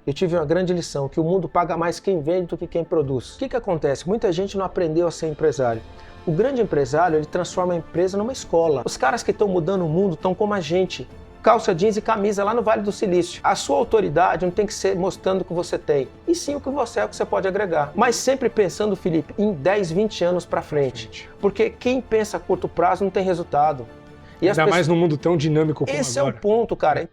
eu tive uma grande lição, que o mundo paga mais quem vende do que quem produz. O que acontece? Muita gente não aprendeu a ser empresário. O grande empresário, ele transforma a empresa numa escola. Os caras que estão mudando o mundo estão como a gente. Calça jeans e camisa lá no Vale do Silício. A sua autoridade não tem que ser mostrando o que você tem, e sim o que você é, o que você pode agregar. Mas sempre pensando, Felipe, em 10, 20 anos para frente. Porque quem pensa a curto prazo não tem resultado. E ainda mais num mundo tão dinâmico como agora. Esse é o ponto, cara.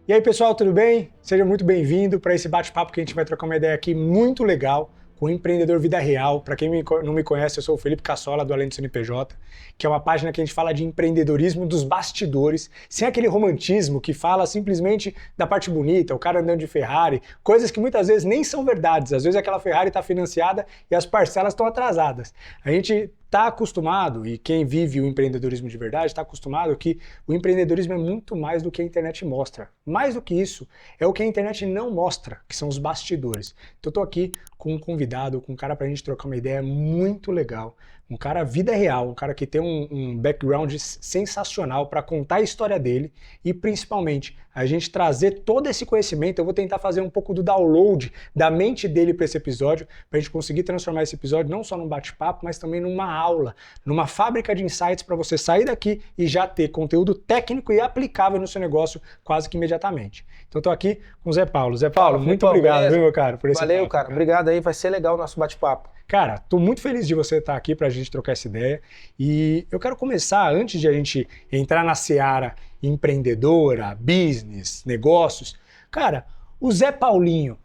E aí, pessoal, tudo bem? Seja muito bem-vindo para esse bate-papo que a gente vai trocar uma ideia aqui muito legal com o Empreendedor Vida Real. Para quem não me conhece, eu sou o Felipe Cassola, do Além do CNPJ, que é uma página que a gente fala de empreendedorismo dos bastidores, sem aquele romantismo que fala simplesmente da parte bonita, o cara andando de Ferrari, coisas que muitas vezes nem são verdades. Às vezes aquela Ferrari está financiada e as parcelas estão atrasadas. A gente está acostumado, e quem vive o empreendedorismo de verdade está acostumado que o empreendedorismo é muito mais do que a internet mostra. Mais do que isso, é o que a internet não mostra, que são os bastidores. Então eu estou aqui com um convidado, com um cara para a gente trocar uma ideia muito legal, um cara vida real, um cara que tem um background sensacional para contar a história dele e principalmente a gente trazer todo esse conhecimento. Eu vou tentar fazer um pouco do download da mente dele para esse episódio, para a gente conseguir transformar esse episódio não só num bate-papo, mas também numa aula, numa fábrica de insights para você sair daqui e já ter conteúdo técnico e aplicável no seu negócio quase que imediatamente. Então estou aqui com o Zé Paulo. Zé Paulo, muito obrigado, viu, meu cara, por esse Valeu, papo, cara. Obrigado aí, vai ser legal o nosso bate-papo. Cara, tô muito feliz de você estar aqui pra gente trocar essa ideia e eu quero começar, antes de a gente entrar na seara empreendedora, business, negócios. Cara, o Zé Paulinho,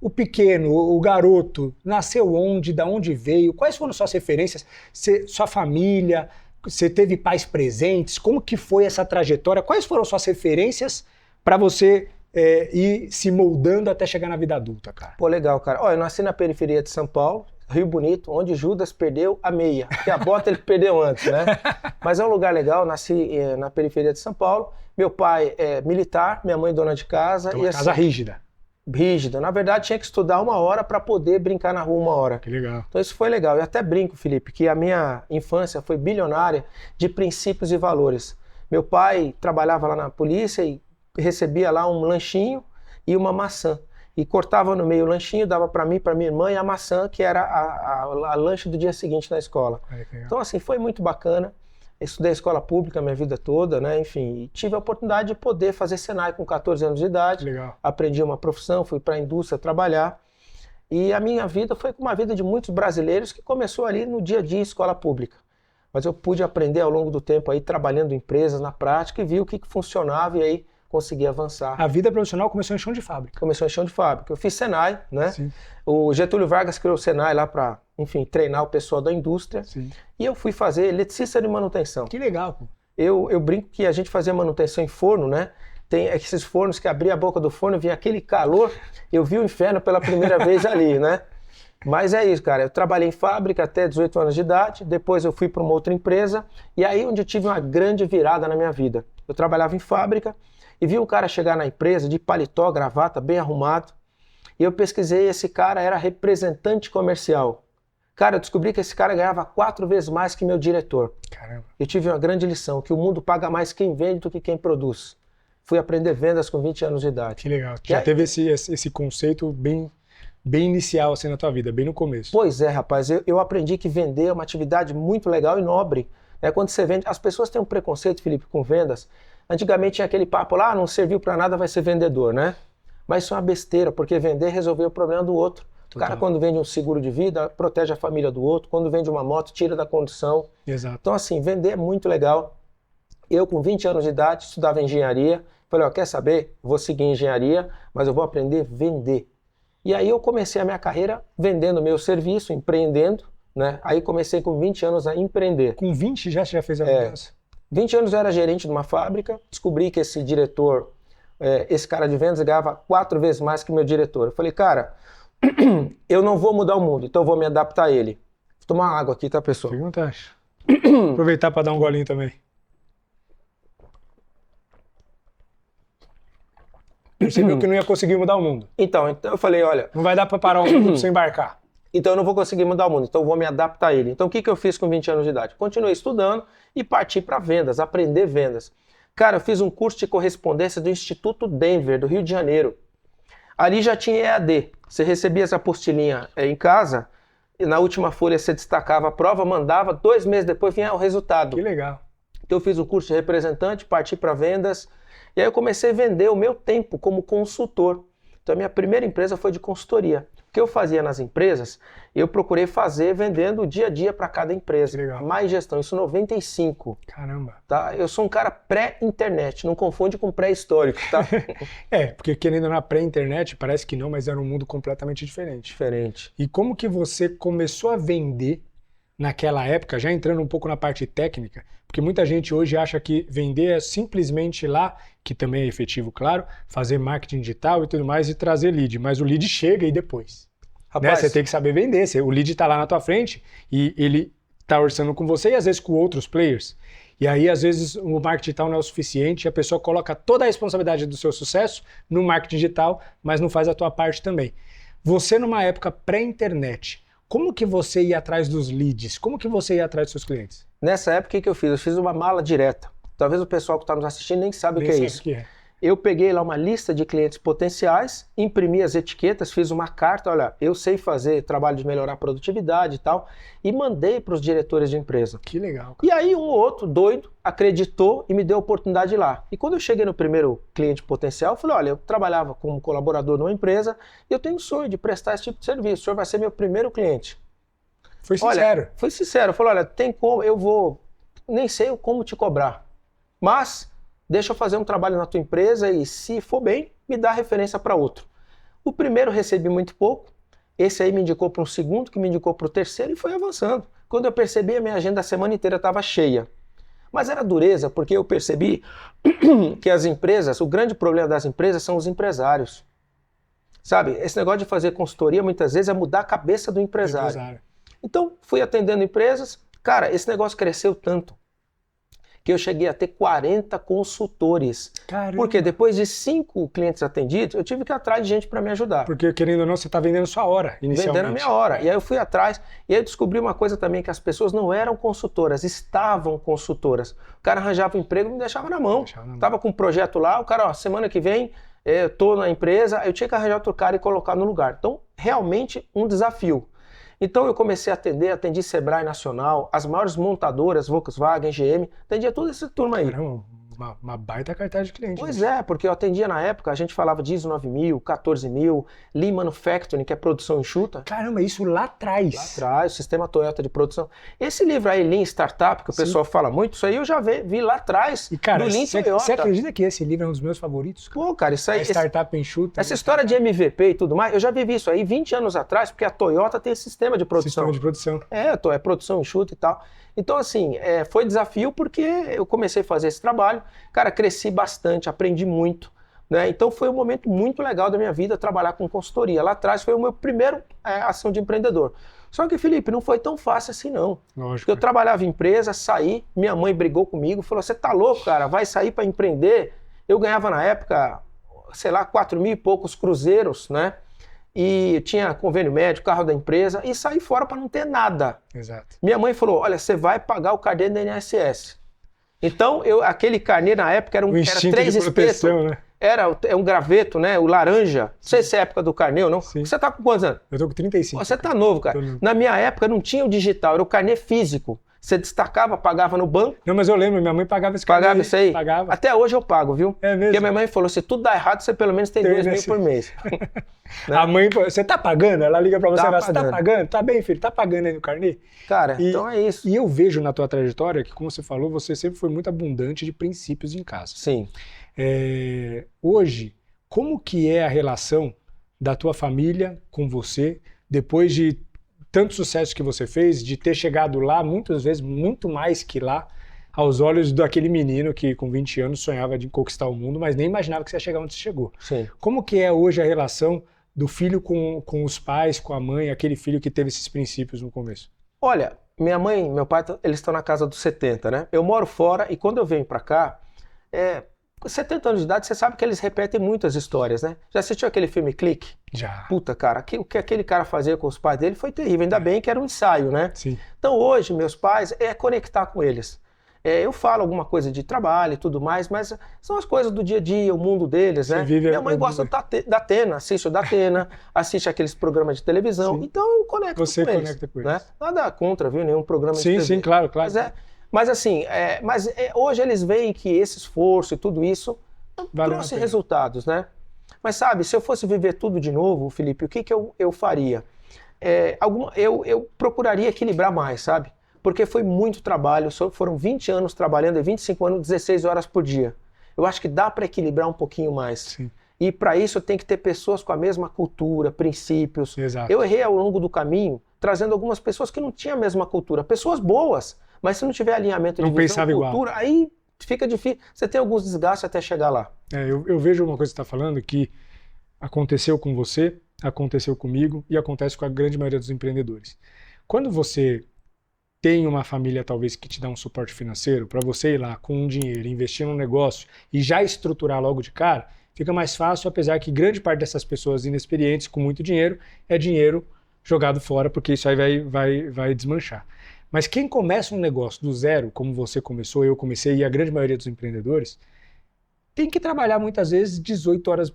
o pequeno, o garoto, nasceu onde, da onde veio, quais foram suas referências, sua família, você teve pais presentes, como que foi essa trajetória, quais foram suas referências para você ir se moldando até chegar na vida adulta, cara? Pô, legal, cara. Ó, eu nasci na periferia de São Paulo, Rio Bonito, onde Judas perdeu a meia, porque a bota ele perdeu antes, né? Mas é um lugar legal, nasci na periferia de São Paulo. Meu pai é militar, minha mãe dona de casa. Então, uma casa rígida. Rígida. Na verdade, tinha que estudar 1 hora para poder brincar na rua 1 hora. Que legal. Então isso foi legal. Eu até brinco, Felipe, que a minha infância foi bilionária de princípios e valores. Meu pai trabalhava lá na polícia e recebia lá um lanchinho e uma maçã. E cortava no meio o lanchinho, dava para mim, para minha irmã, e a maçã, que era a lanche do dia seguinte na escola. Então, assim, foi muito bacana. Estudei escola pública a minha vida toda, né? Enfim, e tive a oportunidade de poder fazer Senai com 14 anos de idade. Legal. Aprendi uma profissão, fui para a indústria trabalhar. E a minha vida foi como a vida de muitos brasileiros que começou ali no dia a dia em escola pública. Mas eu pude aprender ao longo do tempo aí, trabalhando em empresas, na prática, e vi o que funcionava e aí consegui avançar. A vida profissional começou em chão de fábrica. Começou em chão de fábrica. Eu fiz Senai, né? Sim. O Getúlio Vargas criou o Senai lá para, enfim, treinar o pessoal da indústria. Sim. E eu fui fazer eletricista de manutenção. Que legal, pô. Eu brinco que a gente fazia manutenção em forno, né? Tem esses fornos que abria a boca do forno, vinha aquele calor. Eu vi o inferno pela primeira vez ali, né? Mas é isso, cara. Eu trabalhei em fábrica até 18 anos de idade. Depois eu fui para uma outra empresa. E aí onde eu tive uma grande virada na minha vida. Eu trabalhava em fábrica e vi um cara chegar na empresa de paletó, gravata, bem arrumado. E eu pesquisei, esse cara era representante comercial. Cara, eu descobri que esse cara ganhava 4 vezes mais que meu diretor. Caramba. Eu tive uma grande lição, que o mundo paga mais quem vende do que quem produz. Fui aprender vendas com 20 anos de idade. Que legal. Já teve esse conceito bem inicial assim na tua vida, bem no começo. Pois é, rapaz. Eu aprendi que vender é uma atividade muito legal e nobre. Quando você vende, as pessoas têm um preconceito, Felipe, com vendas. Antigamente tinha aquele papo lá, não serviu para nada, vai ser vendedor, né? Mas isso é uma besteira, porque vender é resolver o problema do outro. O cara, quando vende um seguro de vida, protege a família do outro. Quando vende uma moto, tira da condução. Exato. Então, assim, vender é muito legal. Eu, com 20 anos de idade, estudava engenharia. Falei, ó, quer saber? Vou seguir engenharia, mas eu vou aprender a vender. E aí eu comecei a minha carreira vendendo meu serviço, empreendendo, né? Aí comecei com 20 anos a empreender. Com 20 já fez a mudança? 20 anos eu era gerente de uma fábrica. Descobri que esse diretor, esse cara de vendas, ganhava 4 vezes mais que meu diretor. Eu falei, cara, eu não vou mudar o mundo, então eu vou me adaptar a ele. Vou tomar uma água aqui, tá, pessoal? Fica à vontade. Aproveitar para dar um golinho também. Você viu que não ia conseguir mudar o mundo. Então eu falei, olha... Não vai dar para parar o mundo sem embarcar. Então eu não vou conseguir mudar o mundo, então eu vou me adaptar a ele. Então o que eu fiz com 20 anos de idade? Continuei estudando e parti para vendas, aprender vendas. Cara, eu fiz um curso de correspondência do Instituto Denver, do Rio de Janeiro. Ali já tinha EAD. Você recebia essa apostilinha em casa, e na última folha você destacava a prova, mandava, 2 meses depois vinha o resultado. Que legal. Então eu fiz o curso de representante, parti para vendas, e aí eu comecei a vender o meu tempo como consultor. Então a minha primeira empresa foi de consultoria. O que eu fazia nas empresas, eu procurei fazer vendendo o dia a dia para cada empresa. Que legal. Mais gestão, isso em 95. Caramba. Tá? Eu sou um cara pré-internet, não confunde com pré-histórico, tá? Porque querendo na pré-internet, parece que não, mas era um mundo completamente diferente. Diferente. E como que você começou a vender naquela época, já entrando um pouco na parte técnica, porque muita gente hoje acha que vender é simplesmente ir lá, que também é efetivo, claro, fazer marketing digital e tudo mais e trazer lead, mas o lead chega e depois. Rapaz, Você tem que saber vender, o lead está lá na tua frente e ele está orçando com você e às vezes com outros players. E aí, às vezes, o marketing digital não é o suficiente, a pessoa coloca toda a responsabilidade do seu sucesso no marketing digital, mas não faz a tua parte também. Você, numa época pré-internet, como que você ia atrás dos leads? Como que você ia atrás dos seus clientes? Nessa época, o que eu fiz? Eu fiz uma mala direta. Talvez o pessoal que está nos assistindo nem sabe o que é isso. Eu peguei lá uma lista de clientes potenciais, imprimi as etiquetas, fiz uma carta, olha, eu sei fazer trabalho de melhorar a produtividade e tal, e mandei para os diretores de empresa. Que legal. E aí um ou outro doido acreditou e me deu a oportunidade de ir lá. E quando eu cheguei no primeiro cliente potencial, eu falei, olha, eu trabalhava como colaborador numa empresa e eu tenho um sonho de prestar esse tipo de serviço, o senhor vai ser meu primeiro cliente. Foi sincero. Olha, fui sincero, eu falei, olha, tem como, eu vou, nem sei como te cobrar, mas deixa eu fazer um trabalho na tua empresa e se for bem, me dá referência para outro. O primeiro recebi muito pouco, esse aí me indicou para um segundo, que me indicou para o terceiro e foi avançando. Quando eu percebi, a minha agenda a semana inteira estava cheia. Mas era dureza, porque eu percebi que as empresas, o grande problema das empresas são os empresários. Sabe, esse negócio de fazer consultoria muitas vezes é mudar a cabeça do empresário. Então, fui atendendo empresas, cara, esse negócio cresceu tanto que eu cheguei a ter 40 consultores. Caramba. Porque depois de 5 clientes atendidos, eu tive que ir atrás de gente para me ajudar. Porque, querendo ou não, você está vendendo sua hora, inicialmente. Vendendo a minha hora. E aí eu fui atrás, e aí eu descobri uma coisa também, que as pessoas não eram consultoras, estavam consultoras. O cara arranjava um emprego e me deixava na mão. Tava com um projeto lá, o cara, ó, semana que vem, eu tô na empresa, eu tinha que arranjar outro cara e colocar no lugar. Então, realmente, um desafio. Então eu comecei a atender, atendi Sebrae Nacional, as maiores montadoras, Volkswagen, GM, atendia toda essa turma aí. Caramba, uma baita cartaz de cliente. Pois é, porque eu atendia na época, a gente falava de ISO 9000, 14000, Lean Manufacturing, que é produção enxuta. Caramba, isso lá atrás. Lá atrás, o sistema Toyota de produção. Esse livro aí, Lean Startup, que o pessoal fala muito, isso aí eu já vi lá atrás, e, cara, do Lean Toyota. Você acredita que esse livro é um dos meus favoritos? Pô, cara, isso aí... Startup enxuta. Essa história de MVP e tudo mais, eu já vivi isso aí 20 anos atrás, porque a Toyota tem esse sistema de produção. Sistema de produção. É produção enxuta e tal. Então, assim, foi desafio porque eu comecei a fazer esse trabalho. Cara, cresci bastante, aprendi muito, né? Então, foi um momento muito legal da minha vida trabalhar com consultoria. Lá atrás foi o meu primeiro ação de empreendedor. Só que, Felipe, não foi tão fácil assim, não. Lógico. Porque eu trabalhava em empresa, saí, minha mãe brigou comigo, falou, você tá louco, cara, vai sair para empreender? Eu ganhava na época, sei lá, 4.000 e poucos cruzeiros, né? E tinha convênio médico, carro da empresa, e saí fora para não ter nada. Exato. Minha mãe falou, olha, você vai pagar o carnê do INSS. Então, aquele carnê na época era 3 espetos. Né? Era um graveto, né? O laranja. Não sei se é a época do carnê ou não. Sim. Você tá com quantos anos? Eu tô com 35. Você tá novo, cara. Na minha época não tinha o digital, era o carnê físico. Você destacava, pagava no banco. Não, mas eu lembro, minha mãe pagava esse carnê. Pagava isso aí? Pagava. Até hoje eu pago, viu? É mesmo? Porque minha mãe falou, se tudo dá errado, você pelo menos tem 2.000 por mês. Né? A mãe, você tá pagando? Ela liga pra você, você tá pagando? Tá bem, filho, tá pagando aí no carnê? Cara, então é isso. E eu vejo na tua trajetória que, como você falou, você sempre foi muito abundante de princípios em casa. Sim. Hoje, como que é a relação da tua família com você, depois de tanto sucesso que você fez, de ter chegado lá, muitas vezes, muito mais que lá, aos olhos daquele menino que com 20 anos sonhava de conquistar o mundo, mas nem imaginava que você ia chegar onde você chegou. Sim. Como que é hoje a relação do filho com os pais, com a mãe, aquele filho que teve esses princípios no começo? Olha, minha mãe e meu pai, eles estão na casa dos 70, né? Eu moro fora e quando eu venho pra cá, com 70 anos de idade, você sabe que eles repetem muitas histórias, né? Já assistiu aquele filme Clique? Já. Puta, cara, o que aquele cara fazia com os pais dele foi terrível. Ainda bem que era um ensaio, né? Sim. Então hoje, meus pais, é conectar com eles. Eu falo alguma coisa de trabalho e tudo mais, mas são as coisas do dia a dia, o mundo deles, né? Minha mãe gosta da Atena, assiste o da Atena, assiste aqueles programas de televisão, Sim. então eu conecto com eles. Conecta com eles. Né? Nada contra, viu? Nenhum programa de Sim, TV. sim, claro. Mas assim, hoje eles veem que esse esforço e tudo isso trouxe resultados, né? Mas sabe, se eu fosse viver tudo de novo, Felipe, o que eu faria? Eu procuraria equilibrar mais, sabe? Porque foi muito trabalho, foram 20 anos trabalhando, 25 anos, 16 horas por dia. Eu acho que dá para equilibrar um pouquinho mais. Sim. E para isso tem que ter pessoas com a mesma cultura, princípios. Exato. Eu errei ao longo do caminho, trazendo algumas pessoas que não tinham a mesma cultura. Pessoas boas, mas se não tiver alinhamento de visão, cultura, igual. Aí fica difícil. Você tem alguns desgastes até chegar lá. Eu vejo uma coisa que você está falando que aconteceu com você, aconteceu comigo e acontece com a grande maioria dos empreendedores. Quando você tem uma família talvez que te dá um suporte financeiro, para você ir lá com um dinheiro, investir num negócio e já estruturar logo de cara, fica mais fácil, apesar que grande parte dessas pessoas inexperientes com muito dinheiro é dinheiro jogado fora, porque isso aí vai desmanchar. Mas quem começa um negócio do zero, como você começou, eu comecei e a grande maioria dos empreendedores, tem que trabalhar muitas vezes 18 horas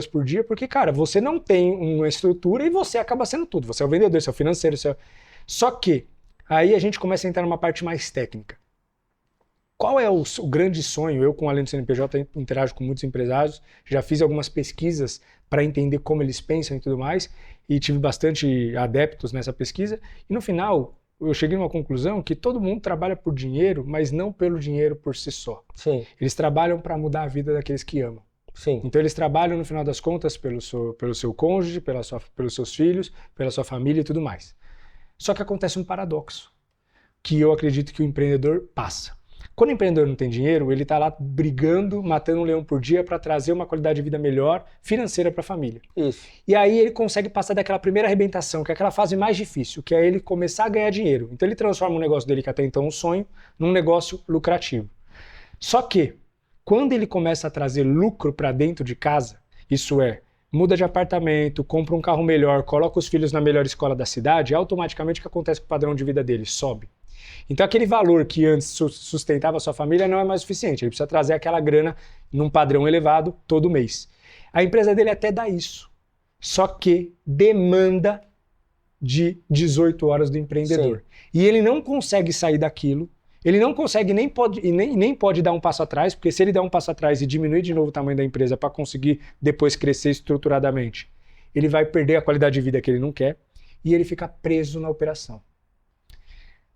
por dia, porque, cara, você não tem uma estrutura e você acaba sendo tudo. Você é o vendedor, você é o financeiro, Só que aí a gente começa a entrar numa parte mais técnica. Qual é o grande sonho? Eu, com o Além do CNPJ, interajo com muitos empresários, já fiz algumas pesquisas para entender como eles pensam e tudo mais, e tive bastante adeptos nessa pesquisa, e no final eu cheguei numa conclusão que todo mundo trabalha por dinheiro, mas não pelo dinheiro por si só. Sim. Eles trabalham para mudar a vida daqueles que amam. Sim. Então eles trabalham, no final das contas, pelo seu cônjuge, pelos seus filhos, pela sua família e tudo mais. Só que acontece um paradoxo, que eu acredito que o empreendedor passa. Quando o empreendedor não tem dinheiro, ele está lá brigando, matando um leão por dia para trazer uma qualidade de vida melhor, financeira para a família. Isso. E aí ele consegue passar daquela primeira arrebentação, que é aquela fase mais difícil, que é ele começar a ganhar dinheiro. Então ele transforma um negócio dele, que até então é um sonho, num negócio lucrativo. Só que, quando ele começa a trazer lucro para dentro de casa, isso é, muda de apartamento, compra um carro melhor, coloca os filhos na melhor escola da cidade, automaticamente o que acontece com o padrão de vida dele? Sobe. Então aquele valor que antes sustentava a sua família não é mais suficiente, ele precisa trazer aquela grana num padrão elevado todo mês. A empresa dele até dá isso, só que demanda de 18 horas do empreendedor. Sim. E ele não consegue sair daquilo, ele não consegue nem pode dar um passo atrás, porque se ele der um passo atrás e diminuir de novo o tamanho da empresa para conseguir depois crescer estruturadamente, ele vai perder a qualidade de vida que ele não quer e ele fica preso na operação.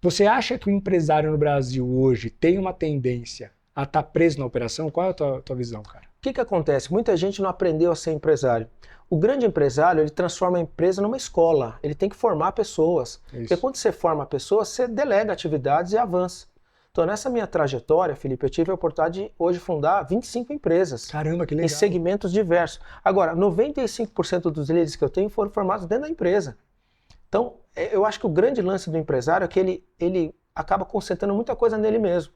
Você acha que o empresário no Brasil hoje tem uma tendência a estar preso na operação? Qual é a tua visão, cara? O que acontece? Muita gente não aprendeu a ser empresário. O grande empresário, ele transforma a empresa numa escola. Ele tem que formar pessoas. Isso. Porque quando você forma pessoas, você delega atividades e avança. Então, nessa minha trajetória, Felipe, eu tive a oportunidade de hoje fundar 25 empresas. Caramba, que legal. Em segmentos diversos. Agora, 95% dos líderes que eu tenho foram formados dentro da empresa. Então, eu acho que o grande lance do empresário é que ele acaba concentrando muita coisa nele mesmo.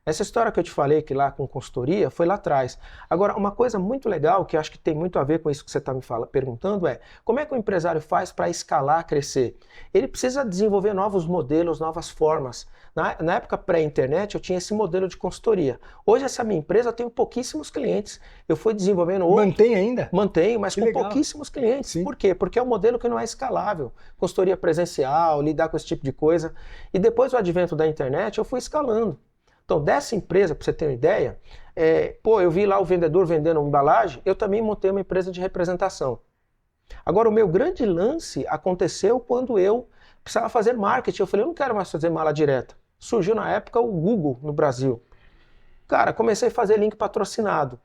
Essa história que eu te falei que lá com consultoria foi lá atrás. Agora, uma coisa muito legal, que eu acho que tem muito a ver com isso que você está me perguntando é como é que o empresário faz para escalar, crescer? Ele precisa desenvolver novos modelos, novas formas. Na época pré-internet, eu tinha esse modelo de consultoria. Hoje, essa minha empresa, eu tenho pouquíssimos clientes. Eu fui desenvolvendo outro. Mantém ainda? Mantenho, mas com pouquíssimos clientes. Sim. Por quê? Porque é um modelo que não é escalável. Consultoria presencial, lidar com esse tipo de coisa. E depois do advento da internet, eu fui escalando. Então, dessa empresa, para você ter uma ideia, eu vi lá o vendedor vendendo uma embalagem, eu também montei uma empresa de representação. Agora, o meu grande lance aconteceu quando eu precisava fazer marketing. Eu falei, eu não quero mais fazer mala direta. Surgiu na época o Google no Brasil. Cara, comecei a fazer link patrocinado.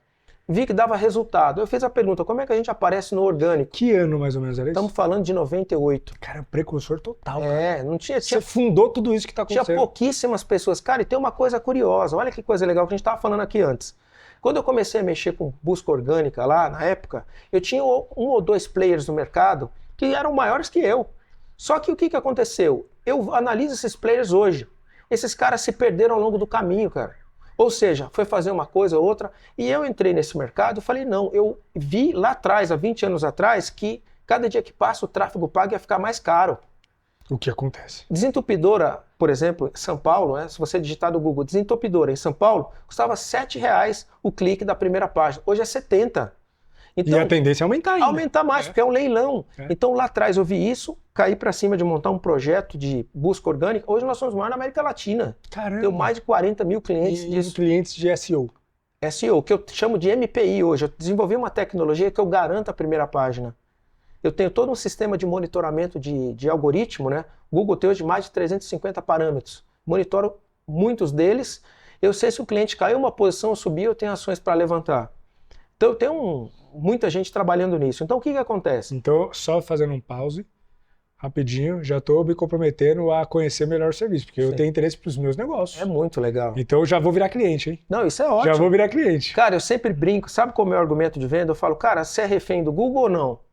Vi que dava resultado. Eu fiz a pergunta, como é que a gente aparece no orgânico? Que ano mais ou menos era isso? Estamos falando de 98. Cara, precursor total. Cara. Não tinha... Você fundou tudo isso que está acontecendo. Tinha pouquíssimas pessoas. Cara, e tem uma coisa curiosa. Olha que coisa legal que a gente estava falando aqui antes. Quando eu comecei a mexer com busca orgânica lá, na época, eu tinha 1 ou 2 players no mercado que eram maiores que eu. Só que o que aconteceu? Eu analiso esses players hoje. Esses caras se perderam ao longo do caminho, cara. Ou seja, foi fazer uma coisa ou outra, e eu entrei nesse mercado e falei, não, eu vi lá atrás, há 20 anos atrás, que cada dia que passa o tráfego pago ia ficar mais caro. O que acontece? Desentupidora, por exemplo, em São Paulo, né? Se você digitar no Google desentupidora em São Paulo, custava R$7 o clique da primeira página. Hoje é 70. Então, e a tendência é aumentar ainda. Aumentar mais, porque é um leilão. É. Então lá atrás eu vi isso, caí para cima de montar um projeto de busca orgânica. Hoje nós somos maior na América Latina. Caramba. Tenho mais de 40 mil clientes E clientes de SEO. SEO, que eu chamo de MPI hoje. Eu desenvolvi uma tecnologia que eu garanto a primeira página. Eu tenho todo um sistema de monitoramento de algoritmo, né? O Google tem hoje mais de 350 parâmetros. Monitoro muitos deles. Eu sei se o cliente caiu uma posição ou subiu, eu tenho ações para levantar. Então eu tenho muita gente trabalhando nisso. Então o que acontece? Então, só fazendo um pause, rapidinho, já estou me comprometendo a conhecer melhor o serviço, porque eu tenho interesse para os meus negócios. É muito legal. Então já vou virar cliente, hein? Não, isso é ótimo. Já vou virar cliente. Cara, eu sempre brinco, sabe qual é o meu argumento de venda? Eu falo, cara, você é refém do Google ou não?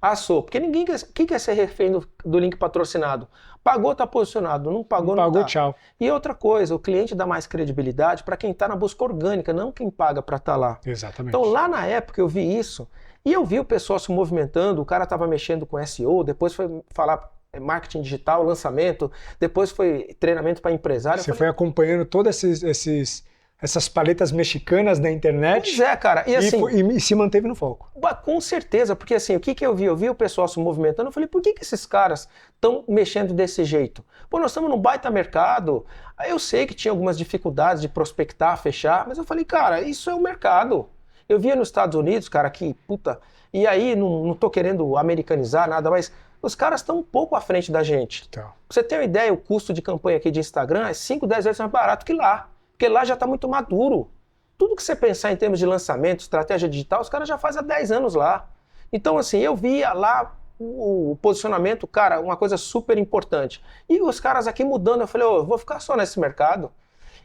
Ah, sou. Porque ninguém quer ser refém do link patrocinado. Pagou, tá posicionado. Não pagou, não pagou, tá. tchau. E outra coisa, o cliente dá mais credibilidade para quem está na busca orgânica, não quem paga para estar lá. Exatamente. Então lá na época eu vi isso e eu vi o pessoal se movimentando, o cara estava mexendo com SEO, depois foi falar marketing digital, lançamento, depois foi treinamento para empresário. Você foi acompanhando todas essas paletas mexicanas da internet. Pois é, cara. E, assim, e se manteve no foco. Com certeza, porque assim, o que eu vi? Eu vi o pessoal se movimentando, eu falei, por que esses caras estão mexendo desse jeito? Pô, nós estamos num baita mercado, eu sei que tinha algumas dificuldades de prospectar, fechar, mas eu falei, cara, isso é o mercado. Eu via nos Estados Unidos, cara, que, puta, e aí não tô querendo americanizar nada, mas os caras estão um pouco à frente da gente. Então. Pra você ter uma ideia, o custo de campanha aqui de Instagram é 5, 10 vezes mais barato que lá. Porque lá já está muito maduro. Tudo que você pensar em termos de lançamento, estratégia digital, os caras já fazem há 10 anos lá. Então, assim, eu via lá o posicionamento, cara, uma coisa super importante. E os caras aqui mudando, eu falei, eu vou ficar só nesse mercado.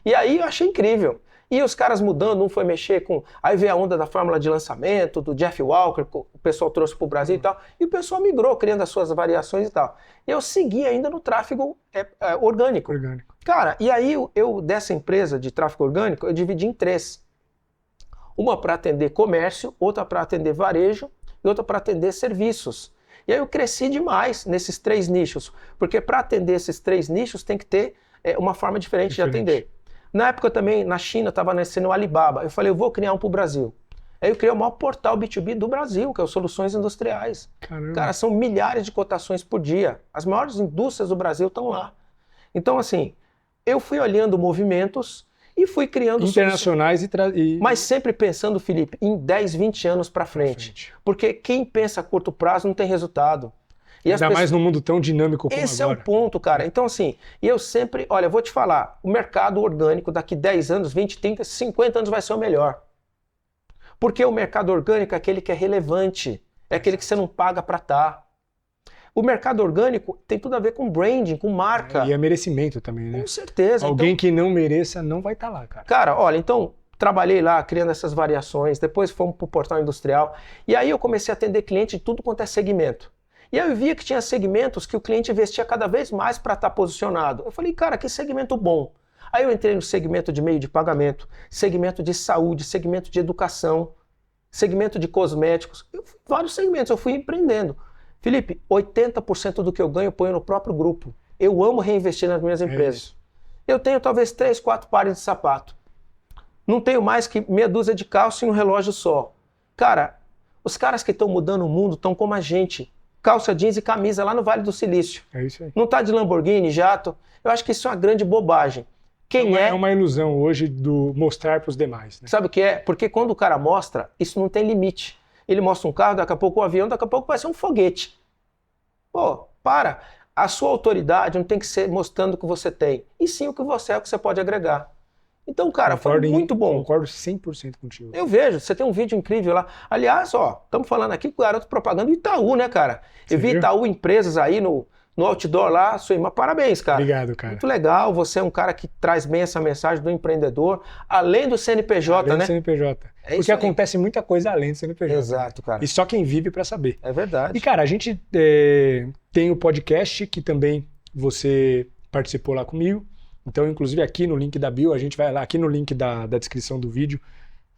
E aí eu achei incrível. E os caras mudando, um foi mexer com... Aí veio a onda da fórmula de lançamento, do Jeff Walker, que o pessoal trouxe para o Brasil e tal. E o pessoal migrou, criando as suas variações e tal. E eu segui ainda no tráfego orgânico. Cara, e aí eu dessa empresa de tráfego orgânico, eu dividi em 3. Uma para atender comércio, outra para atender varejo e outra para atender serviços. E aí eu cresci demais nesses 3 nichos. Porque para atender esses 3 nichos tem que ter uma forma diferente de atender. Na época também, na China, estava nascendo o Alibaba. Eu falei, eu vou criar um para o Brasil. Aí eu criei o maior portal B2B do Brasil, que é o Soluções Industriais. Caramba. Cara, são milhares de cotações por dia. As maiores indústrias do Brasil estão lá. Então, assim, eu fui olhando movimentos e fui criando internacionais mas sempre pensando, Felipe, em 10, 20 anos para frente. Porque quem pensa a curto prazo não tem resultado. E ainda mais num mundo tão dinâmico como esse agora. É o ponto, cara. Então, assim, eu sempre... Olha, eu vou te falar, o mercado orgânico daqui 10 anos, 20, 30, 50 anos vai ser o melhor. Porque o mercado orgânico é aquele que é relevante, é aquele que você não paga para estar. O mercado orgânico tem tudo a ver com branding, com marca. E é merecimento também, né? Com certeza. Alguém que não mereça não vai estar lá, cara. Cara, olha, então... Trabalhei lá criando essas variações, depois fomos para o portal industrial, e aí eu comecei a atender cliente de tudo quanto é segmento. E aí eu via que tinha segmentos que o cliente investia cada vez mais para estar posicionado. Eu falei, cara, que segmento bom. Aí eu entrei no segmento de meio de pagamento, segmento de saúde, segmento de educação, segmento de cosméticos, vários segmentos, eu fui empreendendo. Felipe, 80% do que eu ganho eu ponho no próprio grupo. Eu amo reinvestir nas minhas empresas. Eu tenho talvez 3, 4 pares de sapato. Não tenho mais que meia dúzia de calça e um relógio só. Cara, os caras que estão mudando o mundo estão como a gente. Calça jeans e camisa lá no Vale do Silício. É isso aí. Não tá de Lamborghini, jato. Eu acho que isso é uma grande bobagem. É uma ilusão hoje do mostrar para os demais. Né? Sabe o que é? Porque quando o cara mostra, isso não tem limite. Ele mostra um carro, daqui a pouco um avião, daqui a pouco vai ser um foguete. Pô, para. A sua autoridade não tem que ser mostrando o que você tem, e sim o que você é, o que você pode agregar. Então, cara, foi muito bom. Concordo 100% contigo. Eu vejo, você tem um vídeo incrível lá. Aliás, ó, estamos falando aqui com o garoto propaganda do Itaú, né, cara? Eu vi Itaú Empresas aí no outdoor lá, sua irmã, parabéns, cara. Obrigado, cara. Muito legal, você é um cara que traz bem essa mensagem do empreendedor, além do CNPJ, além né? Do CNPJ. Porque acontece muita coisa além do CNPJ. Exato, cara. E só quem vive para saber. É verdade. E, cara, a gente tem o podcast que também você participou lá comigo. Então, inclusive aqui no link da bio, a gente vai lá, aqui no link da descrição do vídeo,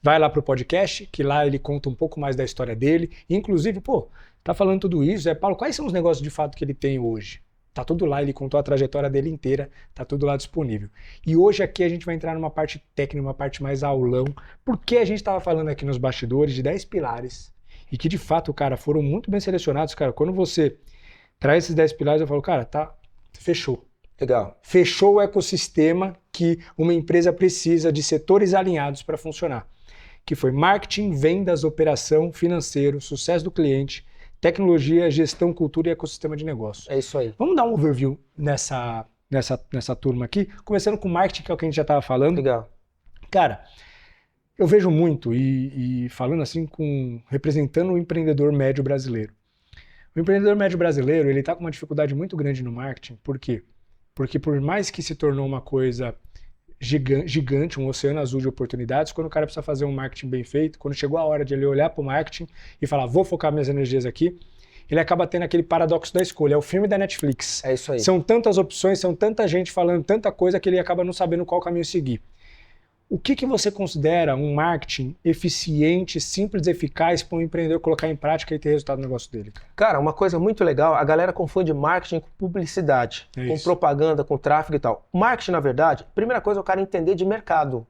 vai lá pro podcast, que lá ele conta um pouco mais da história dele. Inclusive, pô, tá falando tudo isso, Paulo, quais são os negócios de fato que ele tem hoje? Tá tudo lá, ele contou a trajetória dele inteira, tá tudo lá disponível. E hoje aqui a gente vai entrar numa parte técnica, uma parte mais aulão, porque a gente estava falando aqui nos bastidores de 10 pilares, e que de fato, cara, foram muito bem selecionados, cara. Quando você traz esses 10 pilares, eu falo, cara, tá, fechou. Legal. Fechou o ecossistema que uma empresa precisa de setores alinhados para funcionar. Que foi marketing, vendas, operação, financeiro, sucesso do cliente, tecnologia, gestão, cultura e ecossistema de negócio. É isso aí. Vamos dar um overview nessa turma aqui, começando com marketing, que é o que a gente já estava falando. Legal. Cara, eu vejo muito, e falando assim, representando o empreendedor médio brasileiro. O empreendedor médio brasileiro, ele está com uma dificuldade muito grande no marketing. Por quê? Porque por mais que se tornou uma coisa gigante, um oceano azul de oportunidades, quando o cara precisa fazer um marketing bem feito, quando chegou a hora de ele olhar para o marketing e falar, vou focar minhas energias aqui, ele acaba tendo aquele paradoxo da escolha. É o filme da Netflix. É isso aí. São tantas opções, são tanta gente falando tanta coisa que ele acaba não sabendo qual caminho seguir. O que você considera um marketing eficiente, simples, eficaz para um empreendedor colocar em prática e ter resultado no negócio dele? Cara, uma coisa muito legal, a galera confunde marketing com publicidade, com propaganda, com tráfego e tal. Marketing, na verdade, primeira coisa é o cara entender de mercado.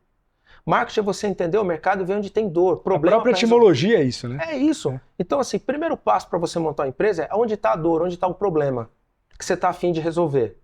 Marketing é você entender o mercado e ver onde tem dor, problema. A própria etimologia é isso, né? É isso. Então, assim, primeiro passo para você montar uma empresa é onde está a dor, onde está o problema que você está a fim de resolver.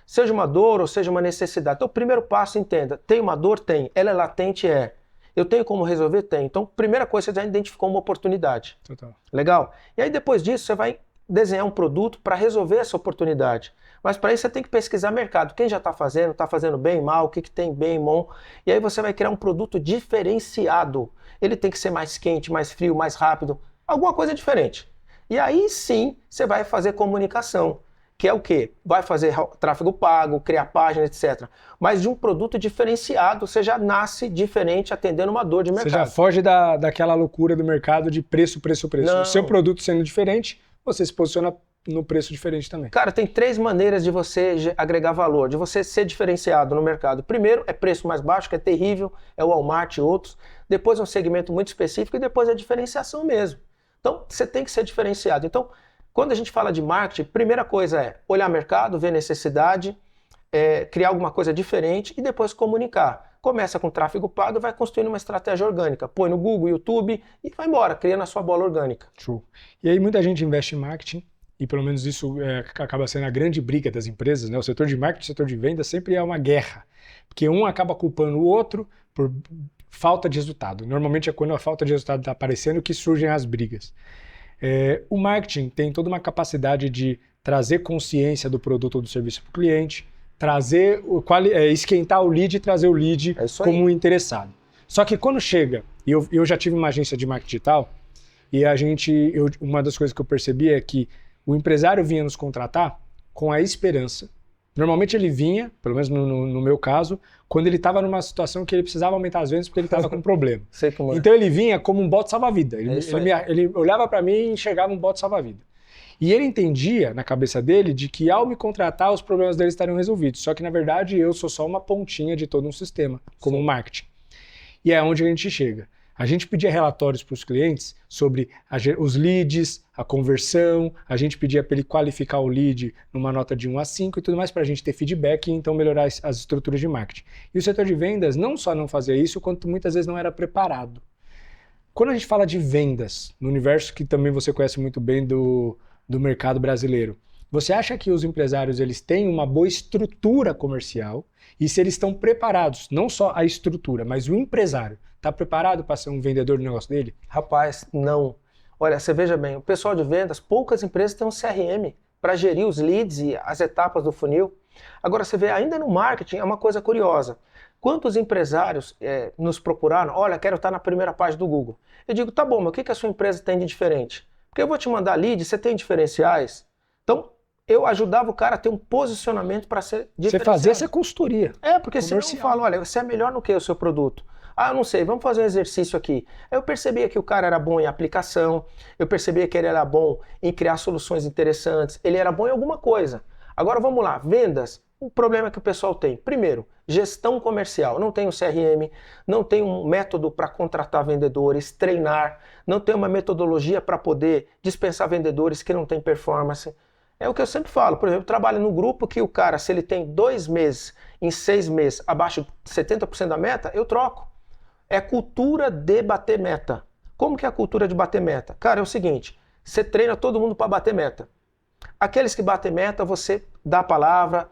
Seja uma dor ou seja uma necessidade. Então, o primeiro passo, entenda. Tem uma dor? Tem. Ela é latente? É. Eu tenho como resolver? Tem. Então, primeira coisa, você já identificou uma oportunidade. Total. Legal? E aí, depois disso, você vai desenhar um produto para resolver essa oportunidade. Mas para isso, você tem que pesquisar mercado. Quem já está fazendo bem, mal, o que tem bem, bom. E aí, você vai criar um produto diferenciado. Ele tem que ser mais quente, mais frio, mais rápido. Alguma coisa diferente. E aí, sim, você vai fazer comunicação. Que é o quê? Vai fazer tráfego pago, criar página, etc. Mas de um produto diferenciado, você já nasce diferente atendendo uma dor de mercado. Você já foge daquela loucura do mercado de preço. Não. O seu produto sendo diferente, você se posiciona no preço diferente também. Cara, tem 3 maneiras de você agregar valor, de você ser diferenciado no mercado. Primeiro é preço mais baixo, que é terrível, é o Walmart e outros. Depois é um segmento muito específico e depois é a diferenciação mesmo. Então, você tem que ser diferenciado. Então, quando a gente fala de marketing, primeira coisa é olhar mercado, ver necessidade, criar alguma coisa diferente e depois comunicar. Começa com tráfego pago e vai construindo uma estratégia orgânica. Põe no Google, YouTube e vai embora, criando a sua bola orgânica. Show. E aí muita gente investe em marketing e pelo menos isso acaba sendo a grande briga das empresas, né? O setor de marketing e o setor de venda sempre é uma guerra, porque um acaba culpando o outro por falta de resultado. Normalmente é quando a falta de resultado está aparecendo que surgem as brigas. O marketing tem toda uma capacidade de trazer consciência do produto ou do serviço para o cliente, esquentar o lead e trazer o lead como um interessado. Só que quando chega, e eu já tive uma agência de marketing digital, e uma das coisas que eu percebi é que o empresário vinha nos contratar com a esperança. Normalmente ele vinha, pelo menos no meu caso, quando ele estava numa situação que ele precisava aumentar as vendas porque ele estava com um problema. Sei como é. Então ele vinha como um bote salva-vida. Ele olhava para mim e enxergava um bote salva-vida. E ele entendia, na cabeça dele, de que ao me contratar, os problemas dele estariam resolvidos. Só que, na verdade, eu sou só uma pontinha de todo um sistema, como o marketing. E é onde a gente chega. A gente pedia relatórios para os clientes sobre os leads, a conversão, a gente pedia para ele qualificar o lead numa nota de 1 a 5 e tudo mais para a gente ter feedback e então melhorar as estruturas de marketing. E o setor de vendas não só não fazia isso, quanto muitas vezes não era preparado. Quando a gente fala de vendas, no universo que também você conhece muito bem do mercado brasileiro, você acha que os empresários eles têm uma boa estrutura comercial e se eles estão preparados, não só a estrutura, mas o empresário está preparado para ser um vendedor do negócio dele? Rapaz, não. Olha, você veja bem, o pessoal de vendas, poucas empresas têm um CRM para gerir os leads e as etapas do funil. Agora você vê, ainda no marketing é uma coisa curiosa. Quantos empresários nos procuraram? Olha, quero estar na primeira página do Google. Eu digo, tá bom, mas o que a sua empresa tem de diferente? Porque eu vou te mandar lead, você tem diferenciais? Então, eu ajudava o cara a ter um posicionamento para ser diferenciado. Você fazia essa consultoria. Porque se eu falo, olha, você é melhor no que o seu produto? Ah, eu não sei, vamos fazer um exercício aqui. Eu percebia que o cara era bom em aplicação, eu percebia que ele era bom em criar soluções interessantes, ele era bom em alguma coisa. Agora vamos lá, vendas. O problema que o pessoal tem, primeiro, gestão comercial. Não tem um CRM, não tem um método para contratar vendedores, treinar, não tem uma metodologia para poder dispensar vendedores que não têm performance. É o que eu sempre falo, por exemplo, eu trabalho num grupo que o cara, se ele tem 2 meses, em 6 meses, abaixo de 70% da meta, eu troco. É cultura de bater meta. Como que é a cultura de bater meta? Cara, é o seguinte, você treina todo mundo para bater meta. Aqueles que batem meta, você dá a palavra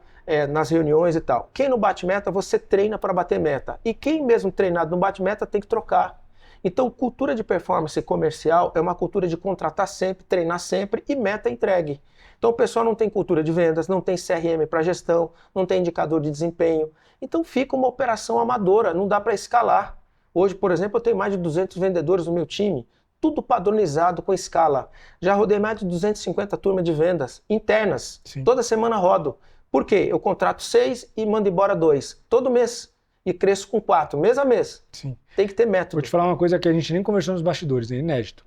nas reuniões e tal. Quem não bate meta, você treina para bater meta. E quem mesmo treinado não bate meta, tem que trocar. Então, cultura de performance comercial é uma cultura de contratar sempre, treinar sempre e meta entregue. Então, o pessoal não tem cultura de vendas, não tem CRM para gestão, não tem indicador de desempenho. Então, fica uma operação amadora, não dá para escalar. Hoje, por exemplo, eu tenho mais de 200 vendedores no meu time, tudo padronizado com escala. Já rodei mais de 250 turmas de vendas internas. Sim. Toda semana rodo. Por quê? Eu contrato 6 e mando embora 2. Todo mês. E cresço com 4, mês a mês. Sim. Tem que ter método. Vou te falar uma coisa que a gente nem conversou nos bastidores, é inédito.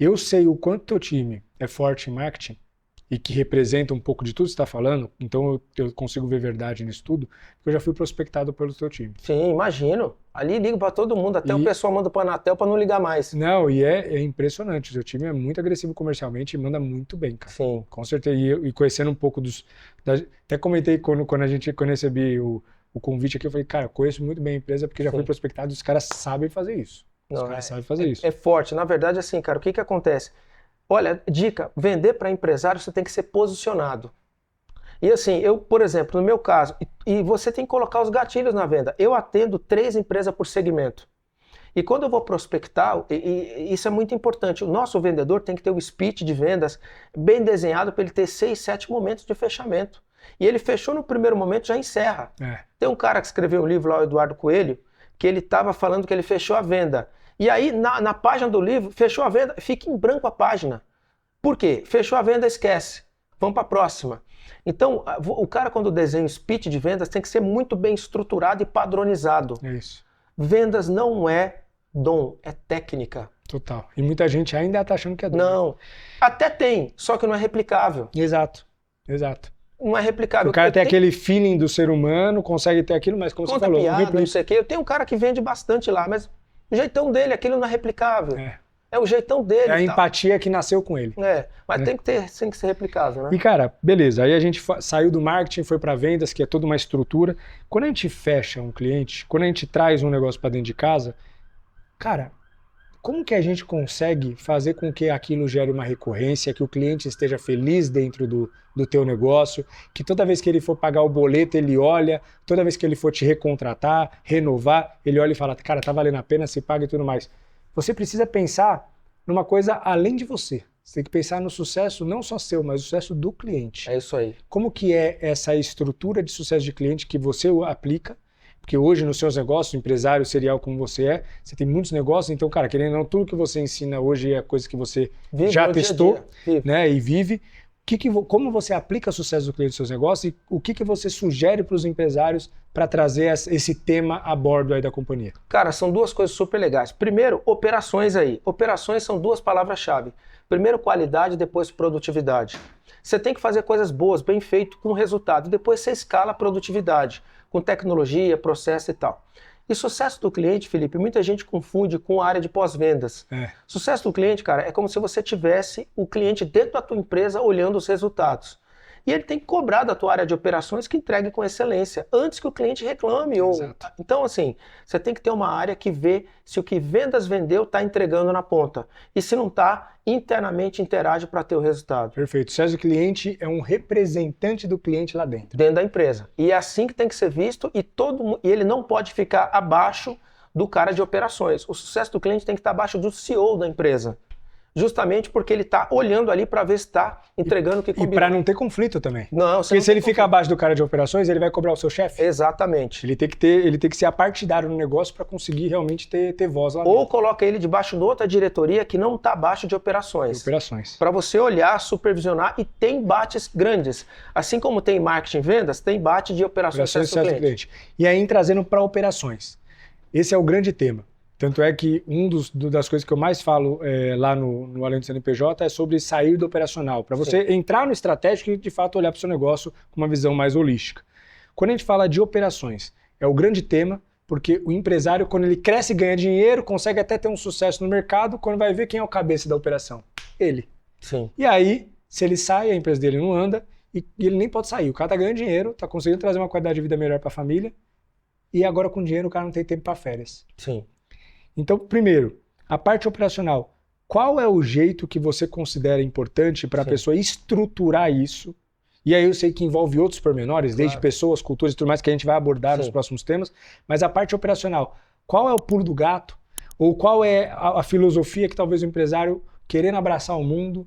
Eu sei o quanto teu time é forte em marketing e que representa um pouco de tudo que você está falando, então eu consigo ver verdade nisso tudo, porque eu já fui prospectado pelo teu time. Sim, imagino. Ali ligo para todo mundo, até o pessoal manda para a Anatel para não ligar mais. Não, e é impressionante. O seu time é muito agressivo comercialmente e manda muito bem, cara. Sim. Com certeza. E conhecendo um pouco até comentei quando eu recebi o convite aqui, eu falei, cara, eu conheço muito bem a empresa porque já fui prospectado e os caras sabem fazer isso. Os caras sabem fazer isso. É forte. Na verdade, assim, cara, o que acontece? Olha, dica, vender para empresário você tem que ser posicionado. E assim, eu, por exemplo, no meu caso, e você tem que colocar os gatilhos na venda. Eu atendo 3 empresas por segmento. E quando eu vou prospectar, e isso é muito importante, o nosso vendedor tem que ter o speech de vendas bem desenhado para ele ter 6, 7 momentos de fechamento. E ele fechou no primeiro momento, já encerra. Tem um cara que escreveu um livro lá, o Eduardo Coelho, que ele estava falando que ele fechou a venda. E aí, na página do livro, fechou a venda, fica em branco a página. Por quê? Fechou a venda, esquece. Vamos para a próxima. Então, o cara, quando desenha o speech de vendas, tem que ser muito bem estruturado e padronizado. É isso. Vendas não é dom, é técnica. Total. E muita gente ainda está achando que é dom. Não. Até tem, só que não é replicável. Exato. Não é replicável. O cara tem aquele feeling do ser humano, consegue ter aquilo, mas como você falou... Piada, não sei o quê. Eu tenho um cara que vende bastante lá, mas o jeitão dele, aquilo não é replicável. É o jeitão dele. É a empatia que nasceu com ele. Mas tem que ser replicável, né? E cara, beleza, aí a gente saiu do marketing, foi para vendas, que é toda uma estrutura. Quando a gente fecha um cliente, quando a gente traz um negócio para dentro de casa, cara, como que a gente consegue fazer com que aquilo gere uma recorrência, que o cliente esteja feliz dentro do teu negócio, que toda vez que ele for pagar o boleto, ele olha, toda vez que ele for te recontratar, renovar, ele olha e fala, cara, tá valendo a pena, se paga e tudo mais. Você precisa pensar numa coisa além de você. Você tem que pensar no sucesso não só seu, mas o sucesso do cliente. É isso aí. Como que é essa estrutura de sucesso de cliente que você aplica? Porque hoje nos seus negócios, empresário serial como você é, você tem muitos negócios, então, cara, querendo ou não, tudo que você ensina hoje é coisa que você já testou, né, e vive. Como você aplica o sucesso do cliente nos seus negócios e o que você sugere para os empresários para trazer esse tema a bordo aí da companhia? Cara, são 2 coisas super legais. Primeiro, operações aí. Operações são 2 palavras-chave. Primeiro, qualidade, depois produtividade. Você tem que fazer coisas boas, bem feito, com resultado. Depois você escala a produtividade, com tecnologia, processo e tal. E sucesso do cliente, Felipe, muita gente confunde com a área de pós-vendas. Sucesso do cliente, cara, é como se você tivesse o cliente dentro da tua empresa olhando os resultados. E ele tem que cobrar da tua área de operações que entregue com excelência, antes que o cliente reclame. Então, assim, você tem que ter uma área que vê se o que vendas vendeu está entregando na ponta. E se não está, internamente interage para ter o resultado. Perfeito. O sucesso do cliente é um representante do cliente lá dentro. Dentro da empresa. E é assim que tem que ser visto e ele não pode ficar abaixo do cara de operações. O sucesso do cliente tem que estar abaixo do CEO da empresa. Justamente porque ele está olhando ali para ver se está entregando o que combinou. E para não ter conflito também. Não, porque se ele fica abaixo do cara de operações, ele vai cobrar o seu chefe. Exatamente. Ele tem que ser apartidário no negócio para conseguir realmente ter voz lá dentro. Ou coloca ele debaixo de outra diretoria que não está abaixo de operações. Para você olhar, supervisionar e tem embates grandes. Assim como tem marketing e vendas, tem embate de operações do cliente. E aí trazendo para operações. Esse é o grande tema. Tanto é que das coisas que eu mais falo lá no Além do CNPJ é sobre sair do operacional, para você entrar no estratégico e de fato olhar para o seu negócio com uma visão mais holística. Quando a gente fala de operações, é o grande tema, porque o empresário, quando ele cresce e ganha dinheiro, consegue até ter um sucesso no mercado, quando vai ver quem é o cabeça da operação? Ele. Sim. E aí Se ele sai, a empresa dele não anda e ele nem pode sair. O cara tá ganhando dinheiro, tá conseguindo trazer uma qualidade de vida melhor para a família e agora com dinheiro o cara não tem tempo para férias. Sim. Então, primeiro, a parte operacional. Qual é o jeito que você considera importante para a pessoa estruturar isso? E aí eu sei que envolve outros pormenores, desde pessoas, culturas e tudo mais, que a gente vai abordar nos próximos temas, mas a parte operacional. Qual é o pulo do gato? Ou qual é a filosofia que talvez o empresário, querendo abraçar o mundo,